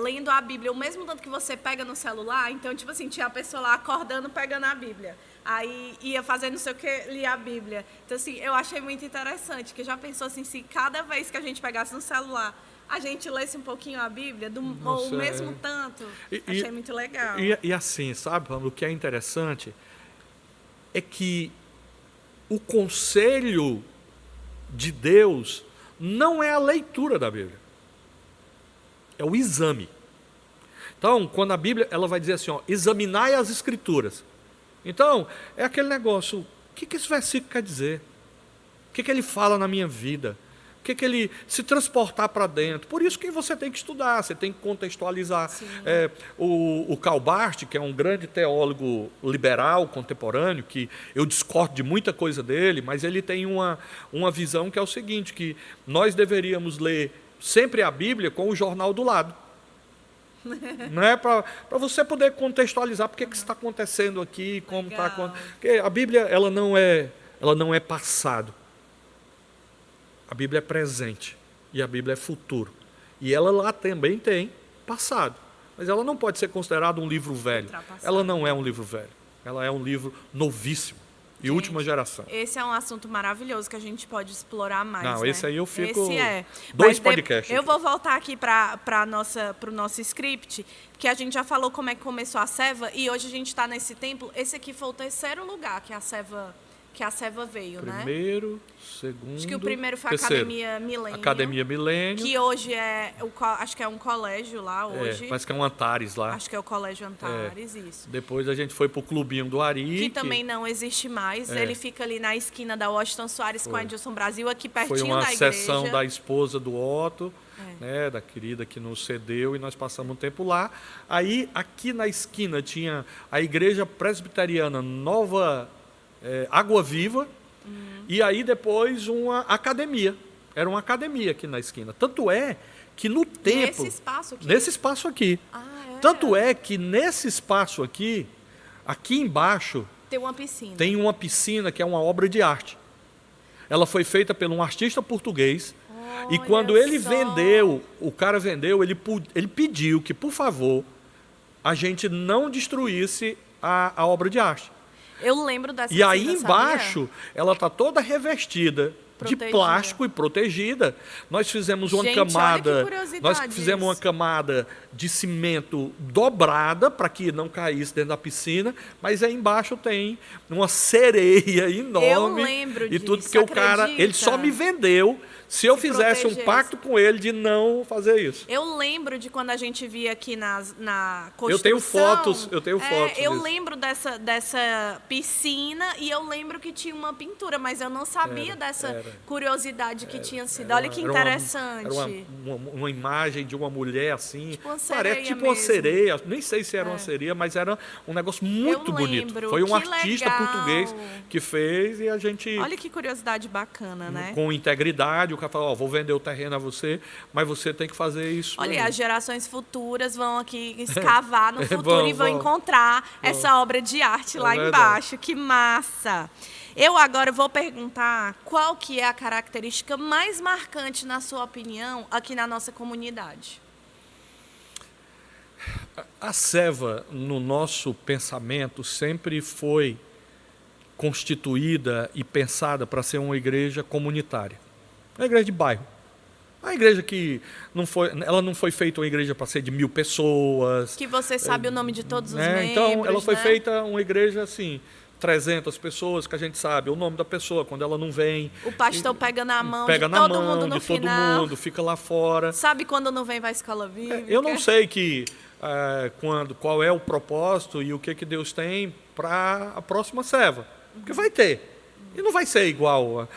lendo a Bíblia o mesmo tanto que você pega no celular? Então, tipo assim, tinha a pessoa lá acordando, pegando a Bíblia. Aí ia fazendo não sei o que, lia a Bíblia. Então, assim, eu achei muito interessante, que já pensou assim, se cada vez que a gente pegasse no celular, a gente lesse um pouquinho a Bíblia, ou o mesmo tanto. Achei muito legal. E assim, sabe, Pamela, o que é interessante é que o conselho de Deus não é a leitura da Bíblia, é o exame. Então, quando a Bíblia ela vai dizer assim, ó, examinai as Escrituras. Então, é aquele negócio, o que esse versículo quer dizer? O que ele fala na minha vida? O que ele se transportar para dentro? Por isso que você tem que estudar, você tem que contextualizar. O Karl Barth, que é um grande teólogo liberal contemporâneo, que eu discordo de muita coisa dele, mas ele tem uma visão que é o seguinte, que nós deveríamos ler sempre a Bíblia com o jornal do lado. Não é para você poder contextualizar porque que está acontecendo aqui, como está acontecendo. Porque a Bíblia ela não é passado. A Bíblia é presente e a Bíblia é futuro. E ela lá também tem passado. Mas ela não pode ser considerada um livro velho. Ela não é um livro velho. Ela é um livro novíssimo. E última geração. Esse é um assunto maravilhoso que a gente pode explorar mais. Não, né? Esse aí eu fico. Esse é. Dois podcasts. Eu vou voltar aqui para o nosso script, que a gente já falou como é que começou a Seva, e hoje a gente está nesse templo. Esse aqui foi o terceiro lugar que a Seva veio, né? Primeiro, segundo. Acho que o primeiro foi a terceiro. Academia Milênio. Academia Milênio. Que hoje acho que é um colégio lá hoje. Parece que é um Antares lá. Acho que é o Colégio Antares, isso. Depois a gente foi pro Clubinho do Ari. Que também não existe mais. Ele fica ali na esquina da Washington Soares com a Edilson Brasil, aqui pertinho da igreja. Foi uma sessão da esposa do Otto, né, da querida que nos cedeu, e nós passamos um tempo lá. Aí, aqui na esquina, tinha a Igreja Presbiteriana Nova Água Viva, e aí depois uma academia. Era uma academia aqui na esquina. Tanto é que no templo... Nesse espaço aqui. Tanto é que nesse espaço aqui embaixo... Tem uma piscina que é uma obra de arte. Ela foi feita por um artista português. E quando ele vendeu, o cara vendeu, ele pediu que, por favor, a gente não destruísse a obra de arte. Eu lembro dessa piscina, aí embaixo, ela está toda revestida de plástico e protegida. Nós fizemos uma camada, uma camada de cimento dobrada para que não caísse dentro da piscina, mas aí embaixo tem uma sereia enorme. Eu lembro disso, tudo, porque o cara, ele só me vendeu se eu fizesse um pacto com ele de não fazer isso. Eu lembro de quando a gente via aqui na construção. Eu tenho fotos Eu lembro dessa piscina, e eu lembro que tinha uma pintura, mas eu não sabia dessa curiosidade que tinha sido. Olha que interessante. Era uma imagem de uma mulher assim, tipo uma parece tipo uma sereia, nem sei se era uma sereia, mas era um negócio muito bonito. Foi um artista português que fez, e a gente... Olha que curiosidade bacana, né? Com integridade, o cara falou, vou vender o terreno a você, mas você tem que fazer isso. Olha, as gerações futuras vão aqui escavar no futuro e vão encontrar essa obra de arte lá embaixo. Que massa! Eu agora vou perguntar qual que é a característica mais marcante, na sua opinião, aqui na nossa comunidade. A Seva, no nosso pensamento, sempre foi constituída e pensada para ser uma igreja comunitária. Uma igreja de bairro. Uma igreja que ela não foi feita uma igreja para ser de 1.000 pessoas. Que você sabe o nome de todos os membros. Então, ela foi feita uma igreja assim, 300 pessoas que a gente sabe o nome da pessoa, quando ela não vem. O pastor pega na mão Pega de na todo mão mundo no de todo final. mundo, fica lá fora. Sabe quando não vem para a escola bíblica? Eu não sei qual é o propósito e o que Deus tem para a próxima ceva. Porque vai ter. E não vai ser igual.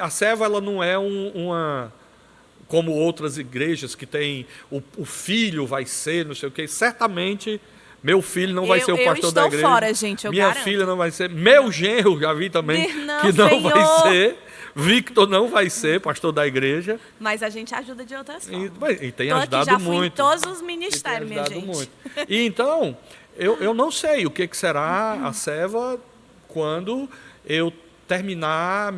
A ceva ela não é uma... Como outras igrejas que tem o filho vai ser, não sei o quê. Certamente, meu filho não vai ser o pastor da igreja. Eu estou fora, gente, eu Minha garanto. filha não vai ser. Meu genro, já vi também, que não vai ser. Victor não vai ser pastor da igreja. Mas a gente ajuda de outras formas. E tem Tô ajudado aqui, já muito. fui em todos os ministérios, minha gente. Muito. E então, eu não sei o que será a ceva quando eu terminar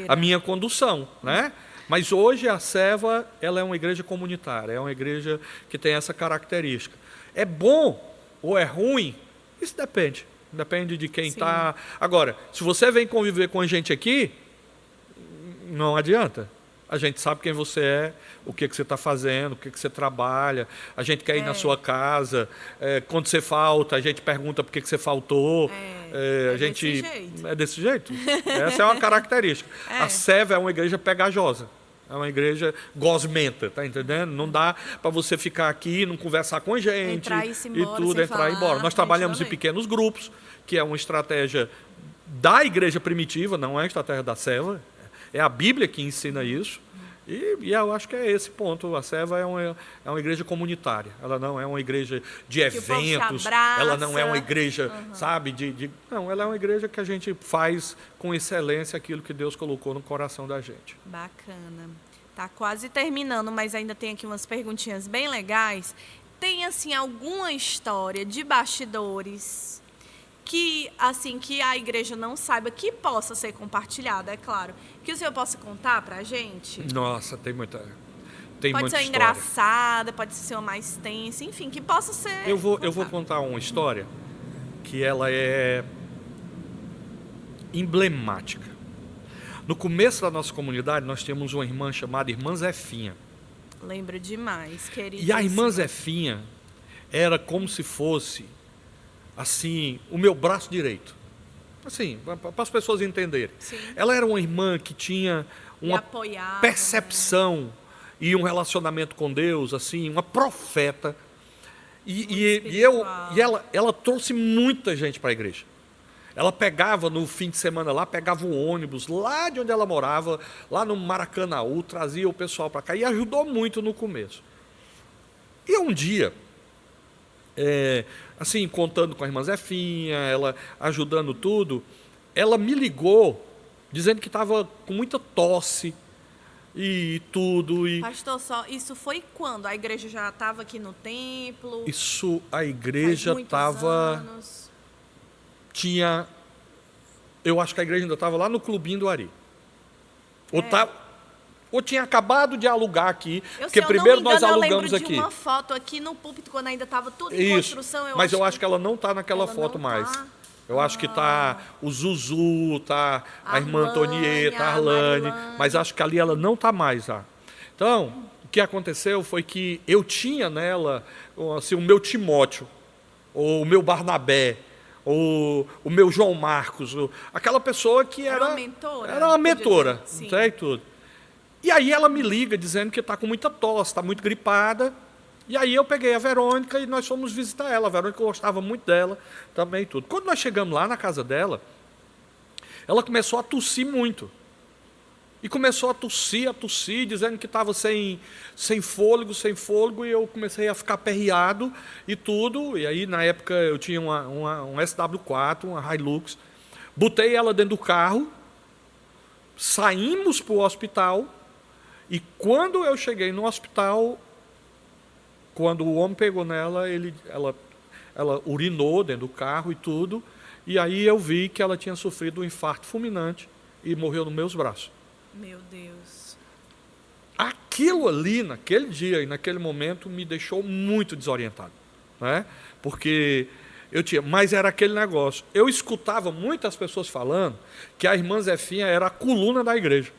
a minha condução, né? Mas hoje a ceva ela é uma igreja comunitária, é uma igreja que tem essa característica. É bom ou é ruim? Isso depende. Depende de quem está. Agora, se você vem conviver com a gente aqui, não adianta. A gente sabe quem você é, o que você está fazendo, o que você trabalha. A gente quer ir na sua casa. Quando você falta, a gente pergunta por que você faltou. Desse jeito. É desse jeito. Essa é uma característica. A ceva é uma igreja pegajosa. É uma igreja gosmenta, tá entendendo? Não dá para você ficar aqui, não conversar com a gente entrar e tudo, entrar e ir embora. Nós trabalhamos em pequenos grupos, que é uma estratégia da igreja primitiva, não é a estratégia da ceva. É a Bíblia que ensina isso. E eu acho que é esse ponto. A ceva é uma igreja comunitária. Ela não é uma igreja de eventos. Ela não é uma igreja, sabe? Não, ela é uma igreja que a gente faz com excelência aquilo que Deus colocou no coração da gente. Bacana. Tá quase terminando, mas ainda tem aqui umas perguntinhas bem legais. Tem, assim, alguma história de bastidores que a igreja não saiba, que possa ser compartilhada, é claro, que o senhor possa contar para a gente? Nossa, tem muita pode ser história. Engraçada, pode ser uma mais tensa, enfim, que possa ser... Eu vou contar uma história que ela é emblemática. No começo da nossa comunidade, nós tínhamos uma irmã chamada Irmã Zefinha. Lembro demais, querida. E a Irmã Zefinha era como se fosse assim, o meu braço direito. Assim, para as pessoas entenderem. Sim. Ela era uma irmã que tinha uma percepção, né? E um relacionamento com Deus, assim, uma profeta. E ela trouxe muita gente para a igreja. Ela pegava no fim de semana lá, pegava um ônibus lá de onde ela morava, lá no Maracanaú, trazia o pessoal para cá e ajudou muito no começo. E um dia, assim, contando com a irmã Zefinha, ela ajudando tudo, ela me ligou dizendo que estava com muita tosse e tudo. Pastor, isso foi quando? A igreja já estava aqui no templo? Isso, a igreja estava... Eu acho que a igreja ainda estava lá no Clubinho do Ari. Ou tinha acabado de alugar aqui, porque primeiro nós alugamos aqui. Eu lembro de uma foto aqui no púlpito, quando ainda estava tudo em construção. Mas eu acho que ela não está naquela foto mais. Eu acho que está o Zuzu, está a irmã Antonieta, a Arlane, mas acho que ali ela não está mais lá. Então, o que aconteceu foi que eu tinha nela assim, o meu Timóteo, ou o meu Barnabé, ou o meu João Marcos, aquela pessoa que era uma mentora. Era uma mentora, não sei tudo. E aí ela me liga dizendo que está com muita tosse, está muito gripada. E aí eu peguei a Verônica e nós fomos visitar ela. A Verônica gostava muito dela também tudo. Quando nós chegamos lá na casa dela, ela começou a tossir muito. E começou a tossir, dizendo que estava sem fôlego, e eu comecei a ficar aperreado e tudo. E aí, na época, eu tinha um SW4, uma Hilux. Botei ela dentro do carro, saímos para o hospital, e quando eu cheguei no hospital, quando o homem pegou nela, ela urinou dentro do carro e tudo, e aí eu vi que ela tinha sofrido um infarto fulminante e morreu nos meus braços. Meu Deus. Aquilo ali, naquele dia e naquele momento, me deixou muito desorientado, né? Porque mas era aquele negócio. Eu escutava muitas pessoas falando que a irmã Zefinha era a coluna da igreja.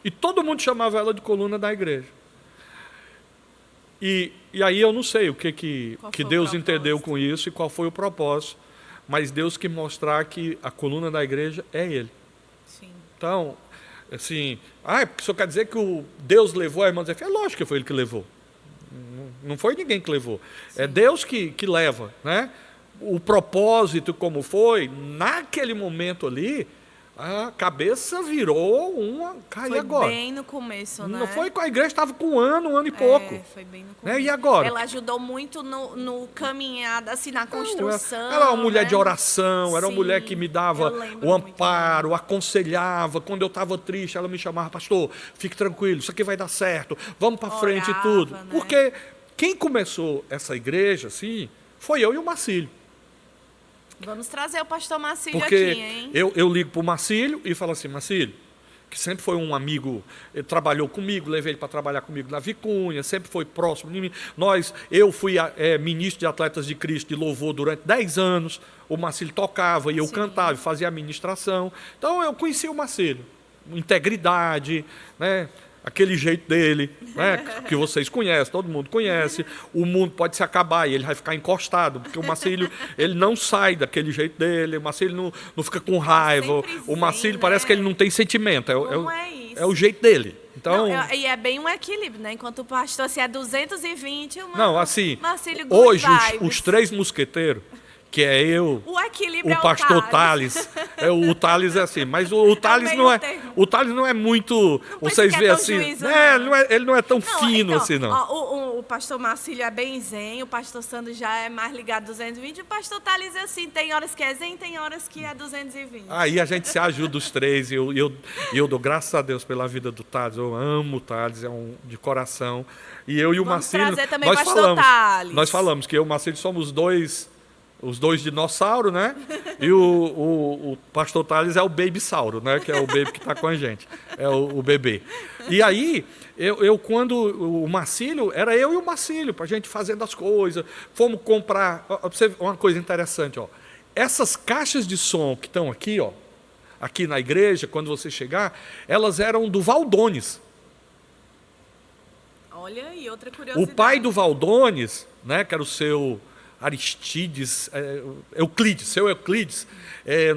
E todo mundo chamava ela de coluna da igreja. E aí eu não sei o que Deus entendeu com isso e qual foi o propósito. mas Deus quis mostrar que a coluna da igreja é Ele. Sim. Então, assim, porque isso quer dizer que Deus levou a irmã Zefia? É lógico que foi Ele que levou. Não foi ninguém que levou. Sim. É Deus que leva, né? O propósito como foi, naquele momento ali, a cabeça virou caiu agora. Foi bem no começo, né? Não foi com a igreja, estava com um ano e pouco. Foi bem no começo. Né? E agora? Ela ajudou muito no caminhada, assim, na construção. Ela era uma mulher de oração, era uma mulher que me dava o amparo, aconselhava. Quando eu estava triste, ela me chamava, pastor, fique tranquilo, isso aqui vai dar certo, vamos para frente e tudo. Né? Porque quem começou essa igreja, assim, foi eu e o Marcílio. Vamos trazer o pastor Marcílio porque aqui, hein? Eu ligo para o Marcílio e falo assim, Marcílio, que sempre foi um amigo, ele trabalhou comigo, levei ele para trabalhar comigo na Vicunha, sempre foi próximo de mim. Eu fui ministro de Atletas de Cristo de louvor durante 10 anos, o Marcílio tocava e eu cantava e fazia a ministração. Então eu conheci o Marcílio, integridade, né? Aquele jeito dele, né, que vocês conhecem, todo mundo conhece. O mundo pode se acabar e ele vai ficar encostado, porque o Marcílio, ele não sai daquele jeito dele, o Marcílio não fica com raiva, o Marcílio parece que ele não tem sentimento, é o jeito dele. Então, e é bem um equilíbrio, né? Enquanto o pastor se é 220, Marcílio hoje os 3 mosqueteiros, que é eu, o pastor Thales. O Thales é assim, mas o Thales não é muito, vocês veem assim, ele não é tão fino então, assim, não. Ó, o pastor Marcílio é bem zen, o pastor Sandro já é mais ligado a 220, o pastor Thales é assim, tem horas que é zen, tem horas que é 220. Aí a gente se ajuda os 3, e eu dou graças a Deus pela vida do Thales, eu amo o Thales, de coração. E eu e o Marcílio, nós falamos que eu e o Marcílio somos os dois dinossauros, né? E o pastor Thales é o babysauro, né? Que é o baby que está com a gente, é o bebê. E aí, quando o Marcílio, era eu e o Marcílio, para a gente fazendo as coisas, fomos comprar, uma coisa interessante, ó, essas caixas de som que estão aqui, ó, aqui na igreja, quando você chegar, elas eram do Valdones. Olha, e outra curiosidade. O pai do Valdones, né, que era o seu Aristides, seu Euclides,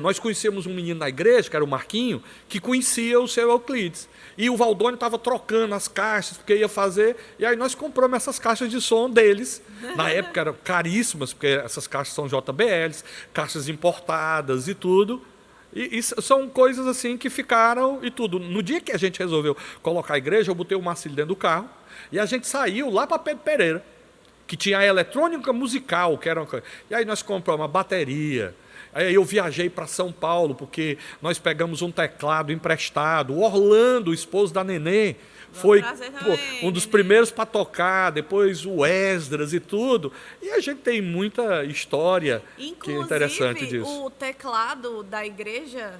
nós conhecíamos um menino na igreja, que era o Marquinho, que conhecia o seu Euclides. E o Valdônio estava trocando as caixas, porque ia fazer, e aí nós compramos essas caixas de som deles. Na época eram caríssimas, porque essas caixas são JBLs, caixas importadas e tudo. E são coisas assim que ficaram e tudo. No dia que a gente resolveu colocar a igreja, eu botei o Marcílio dentro do carro, e a gente saiu lá para Pedro Pereira, que tinha a eletrônica musical, que era uma coisa. E aí nós compramos uma bateria. Aí eu viajei para São Paulo, porque nós pegamos um teclado emprestado. O Orlando, o esposo da Nenê, foi um dos primeiros para tocar, depois o Esdras e tudo. E a gente tem muita história que é interessante disso. Inclusive, o teclado da igreja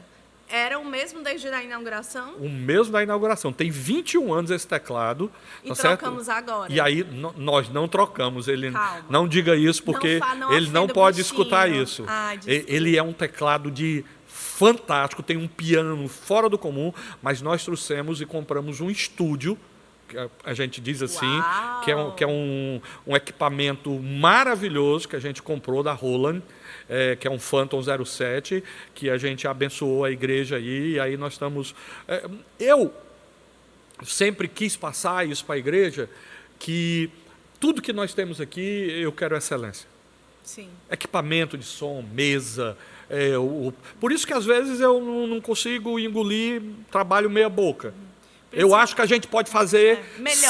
era o mesmo desde a inauguração? O mesmo da inauguração. Tem 21 anos esse teclado. E trocamos agora. E aí nós não trocamos. Ele não diga isso, porque ele não pode escutar isso. Ele é um teclado fantástico, tem um piano fora do comum, mas nós trouxemos e compramos um estúdio, que a gente diz assim, que é um equipamento maravilhoso que a gente comprou da Roland, que é um Phantom 07, que a gente abençoou a igreja aí, e aí nós estamos... eu sempre quis passar isso para a igreja, que tudo que nós temos aqui, eu quero excelência. Sim. Equipamento de som, mesa... por isso que às vezes eu não consigo engolir trabalho meia boca. Eu acho que a gente pode fazer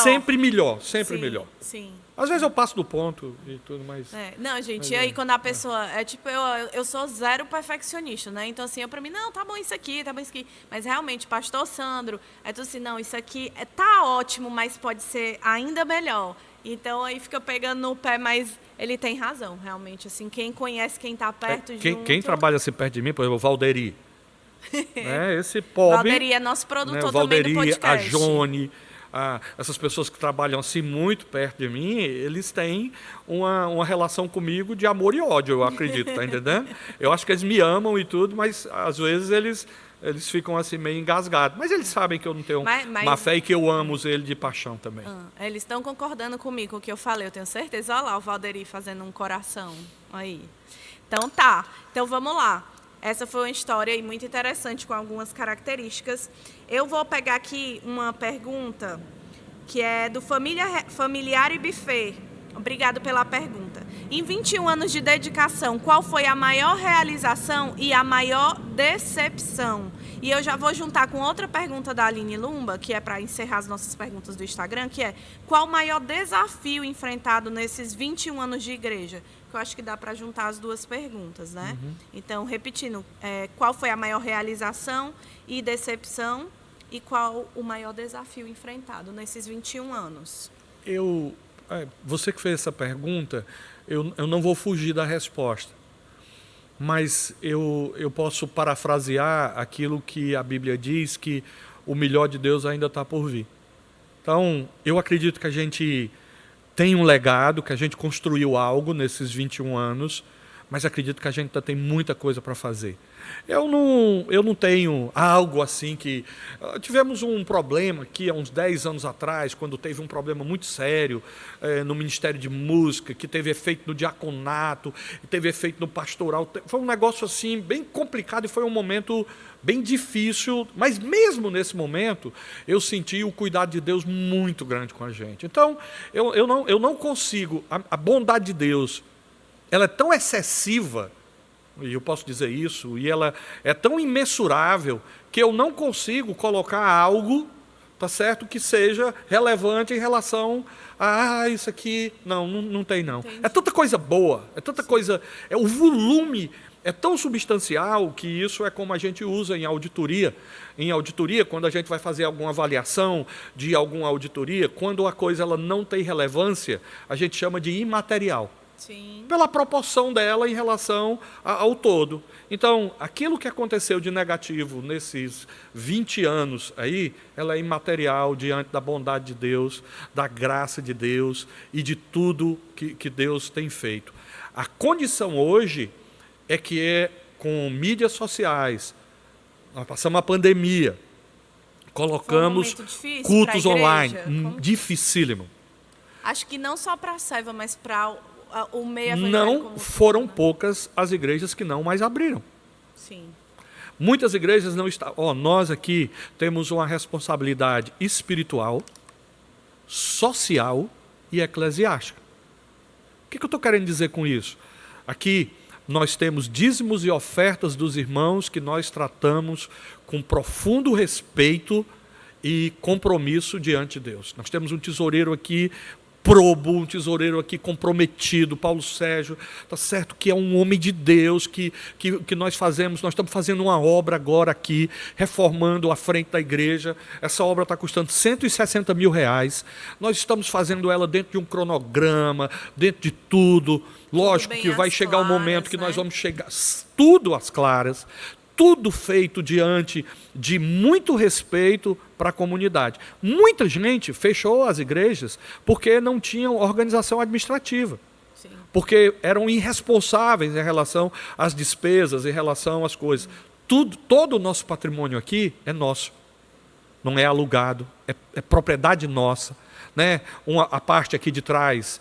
sempre melhor, sempre melhor. Sim. Às vezes eu passo do ponto e tudo mais. Não, gente, e aí quando a pessoa... eu sou zero perfeccionista, né? Então, assim, pra mim, não, tá bom isso aqui, tá bom isso aqui. Mas, realmente, pastor Sandro, tudo assim, não, isso aqui tá ótimo, mas pode ser ainda melhor. Então, aí fica pegando no pé, mas ele tem razão, realmente. Assim, quem conhece, quem tá perto, junto... Quem trabalha assim perto de mim, por exemplo, o Valderi. Esse pobre... Valderi é nosso produtor também do podcast. A Jone... essas pessoas que trabalham assim muito perto de mim, eles têm uma relação comigo de amor e ódio, eu acredito, tá entendendo? Eu acho que eles me amam e tudo, mas às vezes eles ficam assim meio engasgados. Mas eles sabem que eu não tenho má fé e que eu amo ele de paixão também. Eles estão concordando comigo com o que eu falei, eu tenho certeza. Olha lá o Valderi fazendo um coração. Aí. Então tá. Então vamos lá. Essa foi uma história aí muito interessante com algumas características. Eu vou pegar aqui uma pergunta que é do Familiar e Buffet. Obrigado pela pergunta. Em 21 anos de dedicação, qual foi a maior realização e a maior decepção? E eu já vou juntar com outra pergunta da Aline Lumba, que é para encerrar as nossas perguntas do Instagram, que é: qual o maior desafio enfrentado nesses 21 anos de igreja? Que eu acho que dá para juntar as duas perguntas, né? Então, repetindo, qual foi a maior realização e decepção e qual o maior desafio enfrentado nesses 21 anos? Você que fez essa pergunta, eu não vou fugir da resposta, mas eu posso parafrasear aquilo que a Bíblia diz, que o melhor de Deus ainda está por vir. Então, eu acredito que a gente tem um legado, que a gente construiu algo nesses 21 anos, mas acredito que a gente ainda tem muita coisa para fazer. Eu não tenho algo assim que... Tivemos um problema aqui há uns 10 anos atrás, quando teve um problema muito sério no Ministério de Música, que teve efeito no diaconato, teve efeito no pastoral. Foi um negócio assim bem complicado e foi um momento bem difícil, mas mesmo nesse momento eu senti o cuidado de Deus muito grande com a gente. Então, eu não consigo... A bondade de Deus, ela é tão excessiva, e eu posso dizer isso, e ela é tão imensurável que eu não consigo colocar algo, tá certo, que seja relevante em relação a isso aqui. Não tem não. Entendi. É tanta coisa boa, é tanta coisa, o volume é tão substancial que isso é como a gente usa em auditoria. Em auditoria, quando a gente vai fazer alguma avaliação de alguma auditoria, quando a coisa ela não tem relevância, a gente chama de imaterial. Sim. Pela proporção dela em relação ao todo. Então, aquilo que aconteceu de negativo nesses 20 anos aí, ela é imaterial diante da bondade de Deus, da graça de Deus e de tudo que Deus tem feito. A condição hoje é que com mídias sociais, nós passamos a pandemia, colocamos cultos online, dificílimo. Acho que não só para a Seva, mas para o meio evangélico. Não foram poucas as igrejas que não mais abriram. Sim. Muitas igrejas não estão... nós aqui temos uma responsabilidade espiritual, social e eclesiástica. O que eu estou querendo dizer com isso? Aqui nós temos dízimos e ofertas dos irmãos que nós tratamos com profundo respeito e compromisso diante de Deus. Nós temos um tesoureiro aqui probo, um tesoureiro aqui comprometido, Paulo Sérgio, tá certo, que é um homem de Deus, que nós estamos fazendo uma obra agora aqui, reformando a frente da igreja. Essa obra está custando R$160 mil, nós estamos fazendo ela dentro de um cronograma, dentro de tudo, lógico que vai chegar um momento que nós vamos chegar, tudo às claras, tudo feito diante de muito respeito para a comunidade. Muita gente fechou as igrejas porque não tinham organização administrativa. Sim. Porque eram irresponsáveis em relação às despesas, em relação às coisas. Todo o nosso patrimônio aqui é nosso. Não é alugado, é propriedade nossa. Né? A parte aqui de trás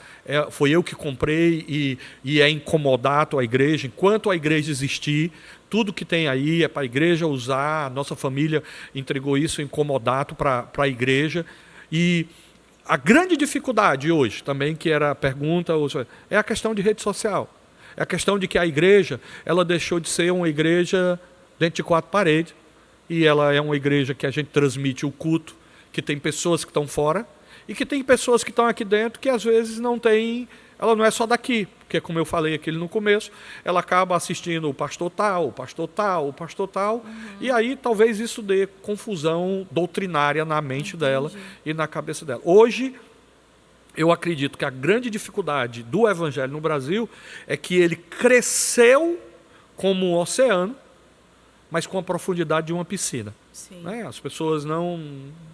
foi eu que comprei e é incomodato à igreja. Enquanto a igreja existir, tudo que tem aí é para a igreja usar. A nossa família entregou isso incomodato para a igreja. E a grande dificuldade hoje, também que era a pergunta, é a questão de rede social. É a questão de que a igreja ela deixou de ser uma igreja dentro de 4 paredes. E ela é uma igreja que a gente transmite o culto, que tem pessoas que estão fora, e que tem pessoas que estão aqui dentro que às vezes não tem, ela não é só daqui, porque como eu falei aqui no começo, ela acaba assistindo o pastor tal, e aí talvez isso dê confusão doutrinária na mente dela e na cabeça dela. Hoje, eu acredito que a grande dificuldade do evangelho no Brasil é que ele cresceu como um oceano, mas com a profundidade de uma piscina. Né? As pessoas não...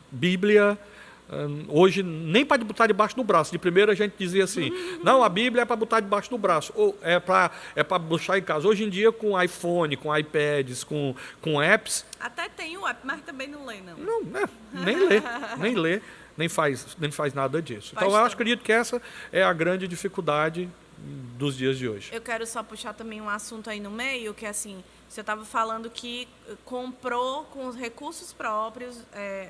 Bíblia... Hoje, nem para botar debaixo do braço. De primeira a gente dizia assim, não, a Bíblia é para botar debaixo do braço, ou é para deixar em casa. Hoje em dia, com iPhone, com iPads, com apps... Até tem o app, mas também não lê, não. Não, nem lê, nem faz nada disso. Então, eu acredito que essa é a grande dificuldade dos dias de hoje. Eu quero só puxar também um assunto aí no meio, que assim, você estava falando que comprou com os recursos próprios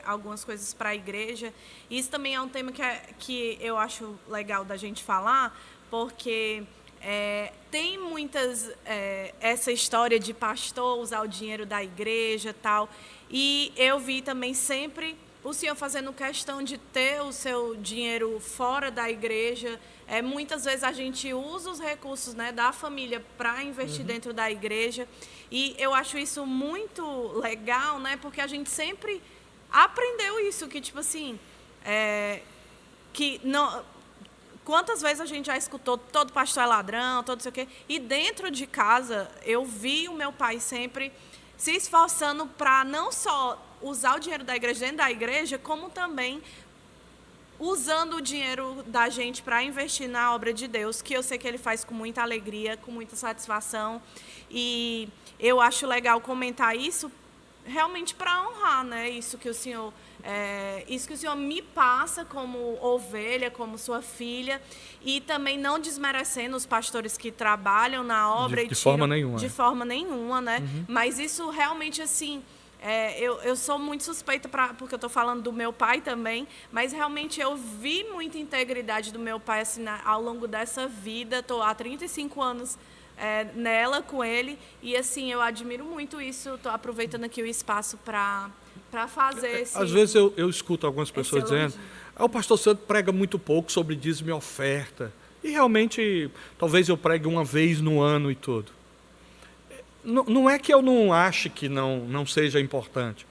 algumas coisas para a igreja. Isso também é um tema que eu acho legal da gente falar, porque tem muitas essa história de pastor usar o dinheiro da igreja e tal. E eu vi também sempre o senhor fazendo questão de ter o seu dinheiro fora da igreja. Muitas vezes a gente usa os recursos, né, da família para investir dentro da igreja. E eu acho isso muito legal, né, porque a gente sempre aprendeu isso, que tipo assim, que não, quantas vezes a gente já escutou todo pastor é ladrão, todo sei o quê, e dentro de casa eu vi o meu pai sempre se esforçando para não só usar o dinheiro da igreja dentro da igreja, como também usando o dinheiro da gente para investir na obra de Deus, que eu sei que ele faz com muita alegria, com muita satisfação. E eu acho legal comentar isso realmente para honrar, né? Isso que o senhor me passa como ovelha, como sua filha, e também não desmerecendo os pastores que trabalham na obra. De forma nenhuma. De forma nenhuma, né? Mas isso realmente, assim, eu sou muito suspeita, porque eu estou falando do meu pai também, mas realmente eu vi muita integridade do meu pai assim, ao longo dessa vida. Estou há 35 anos nela com ele, e assim, eu admiro muito isso. Estou aproveitando aqui o espaço para fazer esse... Às vezes eu escuto algumas pessoas dizendo, o pastor Santo prega muito pouco sobre dízimo e oferta, e realmente talvez eu pregue uma vez no ano e tudo. Não é que eu não ache que não seja importante,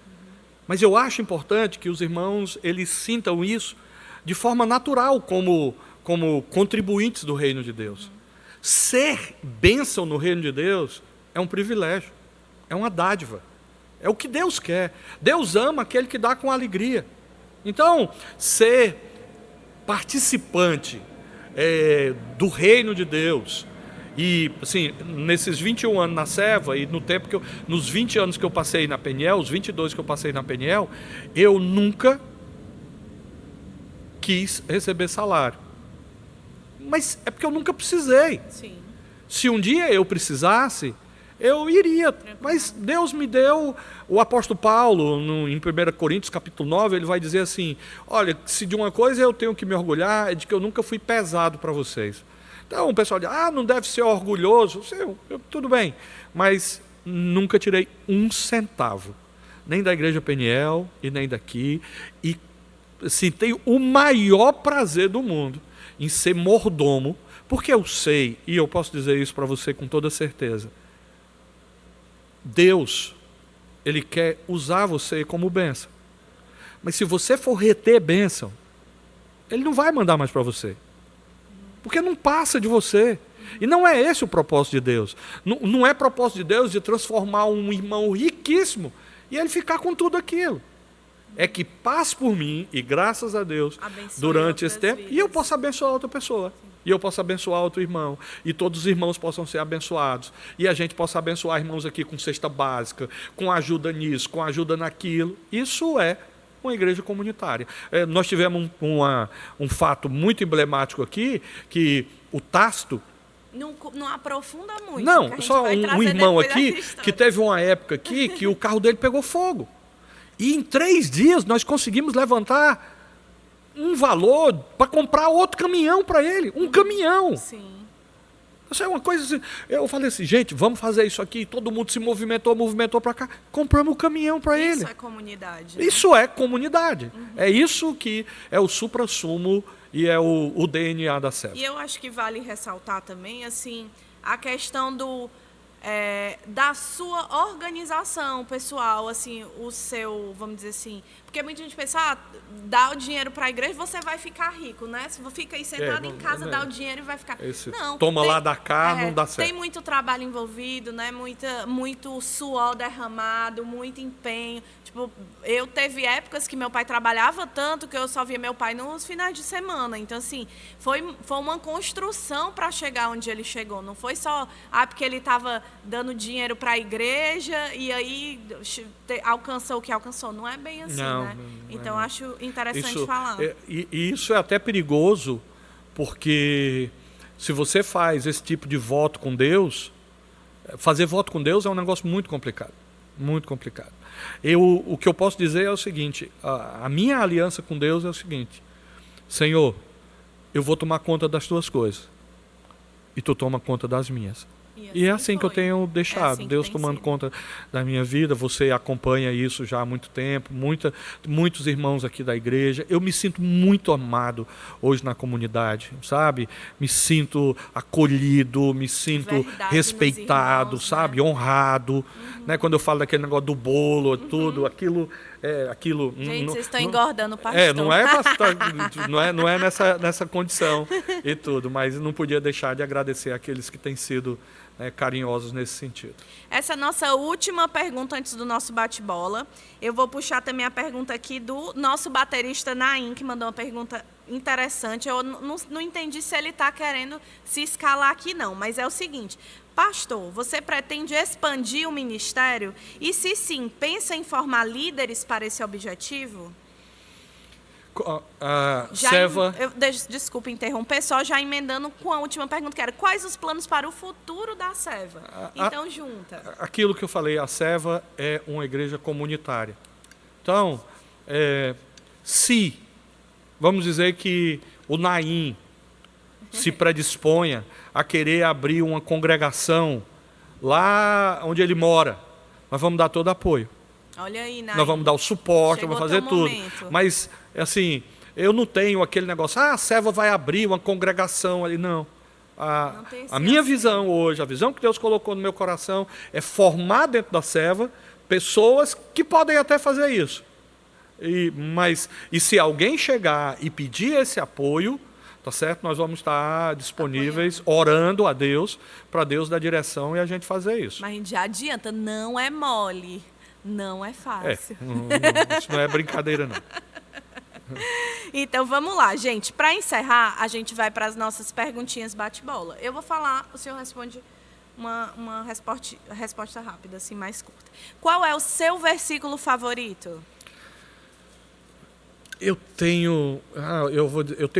mas eu acho importante que os irmãos eles sintam isso de forma natural, como contribuintes do reino de Deus. Ser bênção no reino de Deus é um privilégio, é uma dádiva, é o que Deus quer. Deus ama aquele que dá com alegria. Então, ser participante do reino de Deus, e assim, nesses 21 anos na Seva, e nos 20 anos que eu passei na Peniel, os 22 que eu passei na Peniel, eu nunca quis receber salário. Mas é porque eu nunca precisei. Sim. Se um dia eu precisasse, eu iria. Mas Deus me deu. O apóstolo Paulo, em 1 Coríntios capítulo 9, ele vai dizer assim, olha, se de uma coisa eu tenho que me orgulhar, é de que eu nunca fui pesado para vocês. Então o pessoal diz, não deve ser orgulhoso. Tudo bem, mas nunca tirei um centavo, nem da Igreja Peniel e nem daqui. E assim, tenho o maior prazer do mundo em ser mordomo, porque eu sei, e eu posso dizer isso para você com toda certeza, Deus, Ele quer usar você como bênção. Mas se você for reter bênção, Ele não vai mandar mais para você, porque não passa de você. E não é esse o propósito de Deus. Não é propósito de Deus de transformar um irmão riquíssimo e ele ficar com tudo aquilo. É que passe por mim, e graças a Deus, durante esse tempo, e eu possa abençoar outra pessoa. E eu possa abençoar outro irmão. E todos os irmãos possam ser abençoados. E a gente possa abençoar irmãos aqui com cesta básica, com ajuda nisso, com ajuda naquilo. Isso é uma igreja comunitária. Nós tivemos um fato muito emblemático aqui, que o Tácito... Não aprofunda muito. Não, só um irmão aqui, que teve uma época aqui, que o carro dele pegou fogo. E em 3 dias nós conseguimos levantar um valor para comprar outro caminhão para ele. Um caminhão. Sim. Isso é uma coisa assim. Eu falei assim, gente, vamos fazer isso aqui. Todo mundo se movimentou para cá. Compramos um caminhão para ele. Isso é comunidade. Né? Isso é comunidade. É isso que é o suprassumo e é o DNA da Seva. E eu acho que vale ressaltar também, assim, a questão da sua organização pessoal, assim, o seu, vamos dizer assim, porque muita gente pensa, dá o dinheiro para a igreja, você vai ficar rico, né? Se você fica aí sentado em casa, dá o dinheiro e vai ficar... Não, lá da cá, não dá certo. Tem muito trabalho envolvido, né? Muito suor derramado, muito empenho. Tipo, eu teve épocas que meu pai trabalhava tanto que eu só via meu pai nos finais de semana. Então, assim, foi uma construção para chegar onde ele chegou. Não foi só porque ele estava dando dinheiro para a igreja e aí alcançou o que alcançou. Não é bem assim, né? Então, acho interessante falar. E isso é até perigoso, porque se você faz esse tipo de voto com Deus, fazer voto com Deus é um negócio muito complicado. Muito complicado. O que eu posso dizer é o seguinte, a minha aliança com Deus é o seguinte: Senhor, eu vou tomar conta das tuas coisas e tu toma conta das minhas. E é assim que eu tenho deixado, assim Deus tomando conta da minha vida. Você acompanha isso já há muito tempo, muitos irmãos aqui da igreja. Eu me sinto muito amado hoje na comunidade, sabe? Me sinto acolhido, me sinto respeitado, irmãos, sabe? Né? Honrado. Né? Quando eu falo daquele negócio do bolo, tudo, aquilo... Gente, vocês estão engordando o pastor. Não é nessa condição e tudo, mas não podia deixar de agradecer àqueles que têm sido carinhosos nesse sentido. Essa é a nossa última pergunta antes do nosso bate-bola. Eu vou puxar também a pergunta aqui do nosso baterista Naim, que mandou uma pergunta interessante. Eu não entendi se ele está querendo se escalar aqui, não, mas é o seguinte: pastor, você pretende expandir o ministério? E se sim, pensa em formar líderes para esse objetivo? Desculpa interromper, só já emendando com a última pergunta, que era: quais os planos para o futuro da Seva? Então, junta. Aquilo que eu falei, a Seva é uma igreja comunitária. Então, se, vamos dizer que o Naim se predisponha a querer abrir uma congregação lá onde ele mora, nós vamos dar todo apoio. Olha aí, Naim. Nós vamos dar o suporte, vamos fazer tudo. Mas, assim, eu não tenho aquele negócio, a Seva vai abrir uma congregação ali, não. A minha visão hoje, a visão que Deus colocou no meu coração é formar dentro da Seva pessoas que podem até fazer isso. Mas se alguém chegar e pedir esse apoio, tá certo? Nós vamos estar disponíveis, orando a Deus, para Deus dar direção e a gente fazer isso. Mas já adianta, não é mole, não é fácil. Isso não é brincadeira, não. Então vamos lá, gente. Para encerrar, a gente vai para as nossas perguntinhas bate-bola. Eu vou falar, o senhor responde uma resposta rápida, assim, mais curta. Qual é o seu versículo favorito? Eu tenho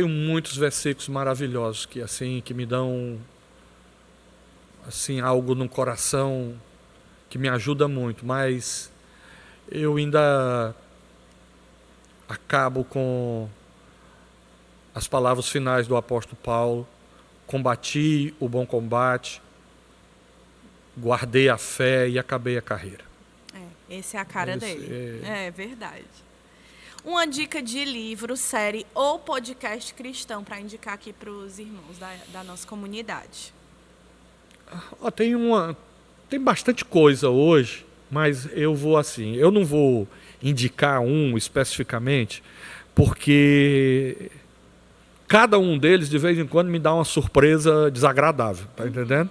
muitos versículos maravilhosos que me dão assim algo no coração que me ajuda muito, mas eu ainda acabo com as palavras finais do apóstolo Paulo: combati o bom combate, guardei a fé e acabei a carreira. Essa é a cara dele. É verdade. Uma dica de livro, série ou podcast cristão para indicar aqui para os irmãos da nossa comunidade. Tem bastante coisa hoje, mas eu não vou indicar um especificamente, porque cada um deles de vez em quando me dá uma surpresa desagradável, tá entendendo?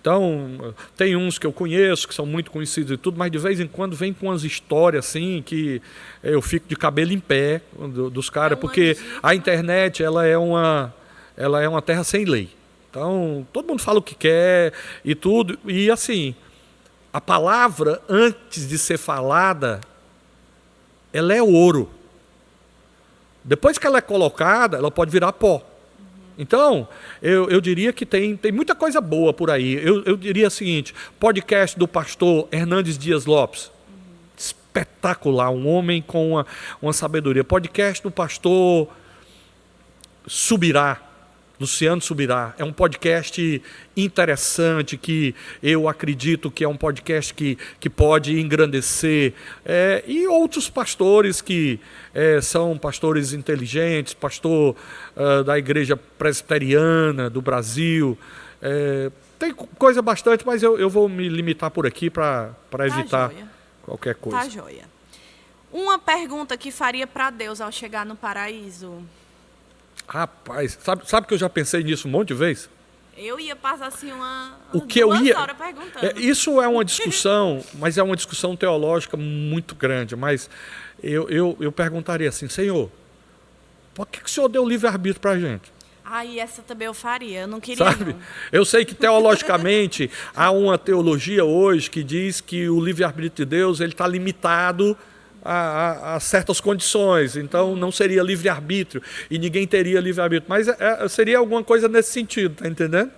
Então, tem uns que eu conheço, que são muito conhecidos e tudo, mas de vez em quando vem com umas histórias assim que eu fico de cabelo em pé dos caras, porque a internet ela é uma terra sem lei. Então, todo mundo fala o que quer e tudo, e assim, a palavra, antes de ser falada, ela é ouro. Depois que ela é colocada, ela pode virar pó. Então, eu diria que tem muita coisa boa por aí. Eu diria o seguinte: podcast do pastor Hernandes Dias Lopes. Espetacular, um homem com uma sabedoria. Podcast do pastor Subirá, Luciano Subirá. É um podcast interessante, que eu acredito que é um podcast que pode engrandecer. E outros pastores que são pastores inteligentes, pastor da Igreja Presbiteriana do Brasil. Tem coisa bastante, mas eu vou me limitar por aqui para evitar qualquer coisa. Tá joia. Uma pergunta que faria para Deus ao chegar no paraíso. Rapaz, sabe que eu já pensei nisso um monte de vezes? Eu ia passar assim duas horas perguntando. Isso é uma discussão, mas é uma discussão teológica muito grande. Mas eu perguntaria assim: Senhor, por que o Senhor deu livre-arbítrio para a gente? Essa também eu faria, eu não queria. Sabe? Não. Eu sei que teologicamente há uma teologia hoje que diz que o livre-arbítrio de Deus está limitado a certas condições, então não seria livre-arbítrio, e ninguém teria livre-arbítrio, mas seria alguma coisa nesse sentido, tá entendendo?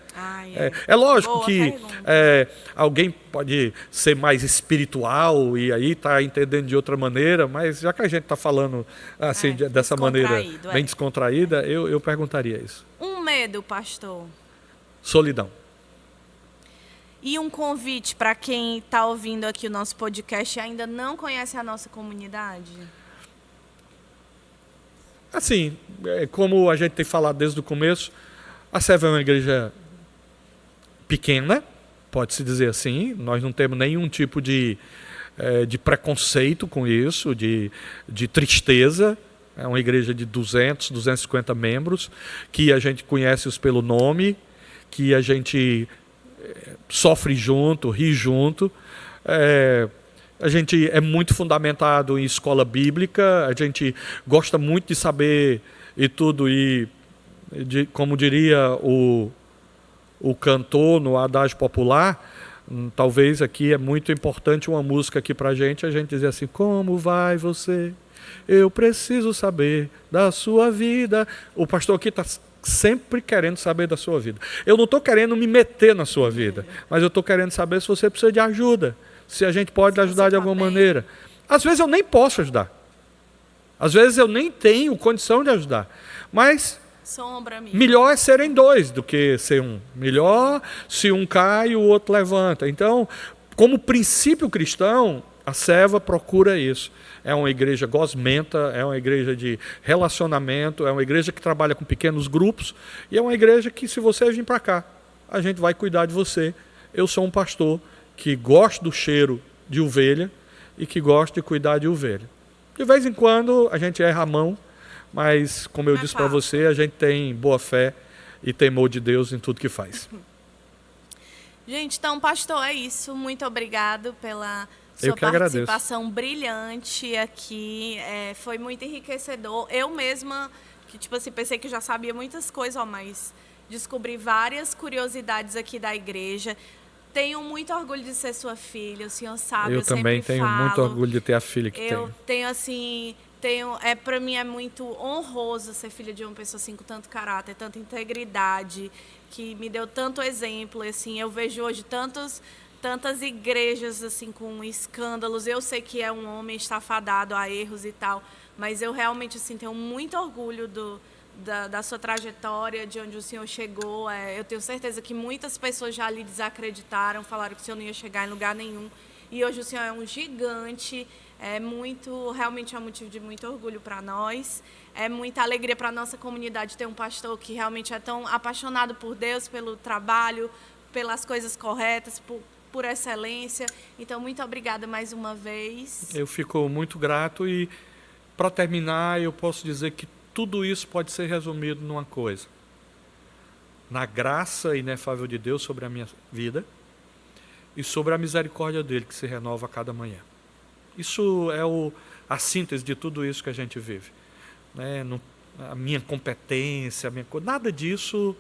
É lógico Boa que pergunta. alguém pode ser mais espiritual e aí está entendendo de outra maneira, mas já que a gente está falando assim, dessa maneira bem descontraída, eu perguntaria isso. Um medo, pastor. Solidão. E um convite para quem está ouvindo aqui o nosso podcast e ainda não conhece a nossa comunidade? Assim, como a gente tem falado desde o começo, a Seva é uma igreja pequena, pode-se dizer assim. Nós não temos nenhum tipo de preconceito com isso, de tristeza. É uma igreja de 200, 250 membros, que a gente conhece-os pelo nome, que a gente sofre junto, ri junto. A gente é muito fundamentado em escola bíblica, a gente gosta muito de saber e tudo, e como diria o cantor no adágio popular, talvez aqui é muito importante uma música aqui para a gente dizer assim: como vai você? Eu preciso saber da sua vida. O pastor aqui está sempre querendo saber da sua vida. Eu não estou querendo me meter na sua vida, mas eu estou querendo saber se você precisa de ajuda, se a gente pode ajudar de alguma maneira. Às vezes eu nem posso ajudar. Às vezes eu nem tenho condição de ajudar. Mas melhor é serem dois do que ser um. Melhor se um cai e o outro levanta. Então, como princípio cristão, a Seva procura isso. É uma igreja gosmenta, é uma igreja de relacionamento, é uma igreja que trabalha com pequenos grupos, e é uma igreja que, se você vir para cá, a gente vai cuidar de você. Eu sou um pastor que gosta do cheiro de ovelha e que gosta de cuidar de ovelha. De vez em quando a gente erra a mão, mas, como eu disse para você, a gente tem boa fé e temor de Deus em tudo que faz. Gente, então, pastor, é isso. Muito obrigado pela sua participação brilhante aqui. Foi muito enriquecedor. Eu mesma, que pensei que já sabia muitas coisas, mas descobri várias curiosidades aqui da igreja. Tenho muito orgulho de ser sua filha, o senhor sabe, eu também tenho muito orgulho de ter a filha que tenho. Eu tenho, assim, para mim é muito honroso ser filha de uma pessoa assim, com tanto caráter, tanta integridade, que me deu tanto exemplo. Assim, eu vejo hoje tantas igrejas assim com escândalos. Eu sei que é um homem estafadado a erros e tal, mas eu realmente assim, tenho muito orgulho da sua trajetória, de onde o senhor chegou. Eu tenho certeza que muitas pessoas já lhe desacreditaram, falaram que o senhor não ia chegar em lugar nenhum. E hoje o senhor é um gigante. Realmente é um motivo de muito orgulho para nós. É muita alegria para a nossa comunidade ter um pastor que realmente é tão apaixonado por Deus, pelo trabalho, pelas coisas corretas, por excelência. Então, muito obrigada mais uma vez. Eu fico muito grato e, para terminar, eu posso dizer que tudo isso pode ser resumido numa coisa: na graça inefável de Deus sobre a minha vida e sobre a misericórdia dele que se renova a cada manhã. Isso é a síntese de tudo isso que a gente vive. A minha competência, nada disso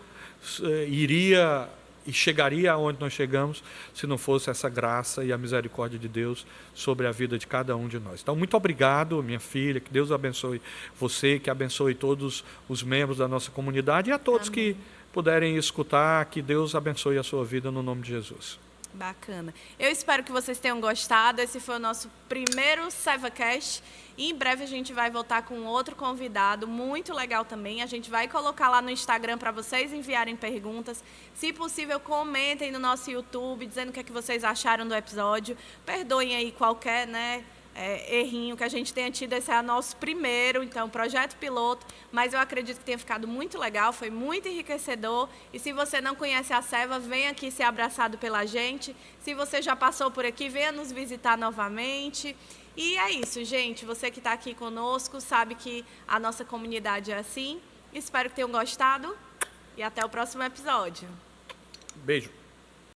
iria e chegaria aonde nós chegamos se não fosse essa graça e a misericórdia de Deus sobre a vida de cada um de nós. Então, muito obrigado, minha filha, que Deus abençoe você, que abençoe todos os membros da nossa comunidade e a todos que puderem escutar, que Deus abençoe a sua vida no nome de Jesus. Bacana. Eu espero que vocês tenham gostado. Esse foi o nosso primeiro SevaCast. E em breve a gente vai voltar com outro convidado muito legal também. A gente vai colocar lá no Instagram para vocês enviarem perguntas. Se possível, comentem no nosso YouTube, dizendo o que é que vocês acharam do episódio. Perdoem aí qualquer, errinho que a gente tenha tido. Esse é o nosso primeiro, então, projeto piloto, mas eu acredito que tenha ficado muito legal, foi muito enriquecedor. E se você não conhece a Seva, venha aqui ser abraçado pela gente. Se você já passou por aqui, venha nos visitar novamente. E é isso, gente. Você que está aqui conosco sabe que a nossa comunidade é assim. Espero que tenham gostado e até o próximo episódio. Beijo.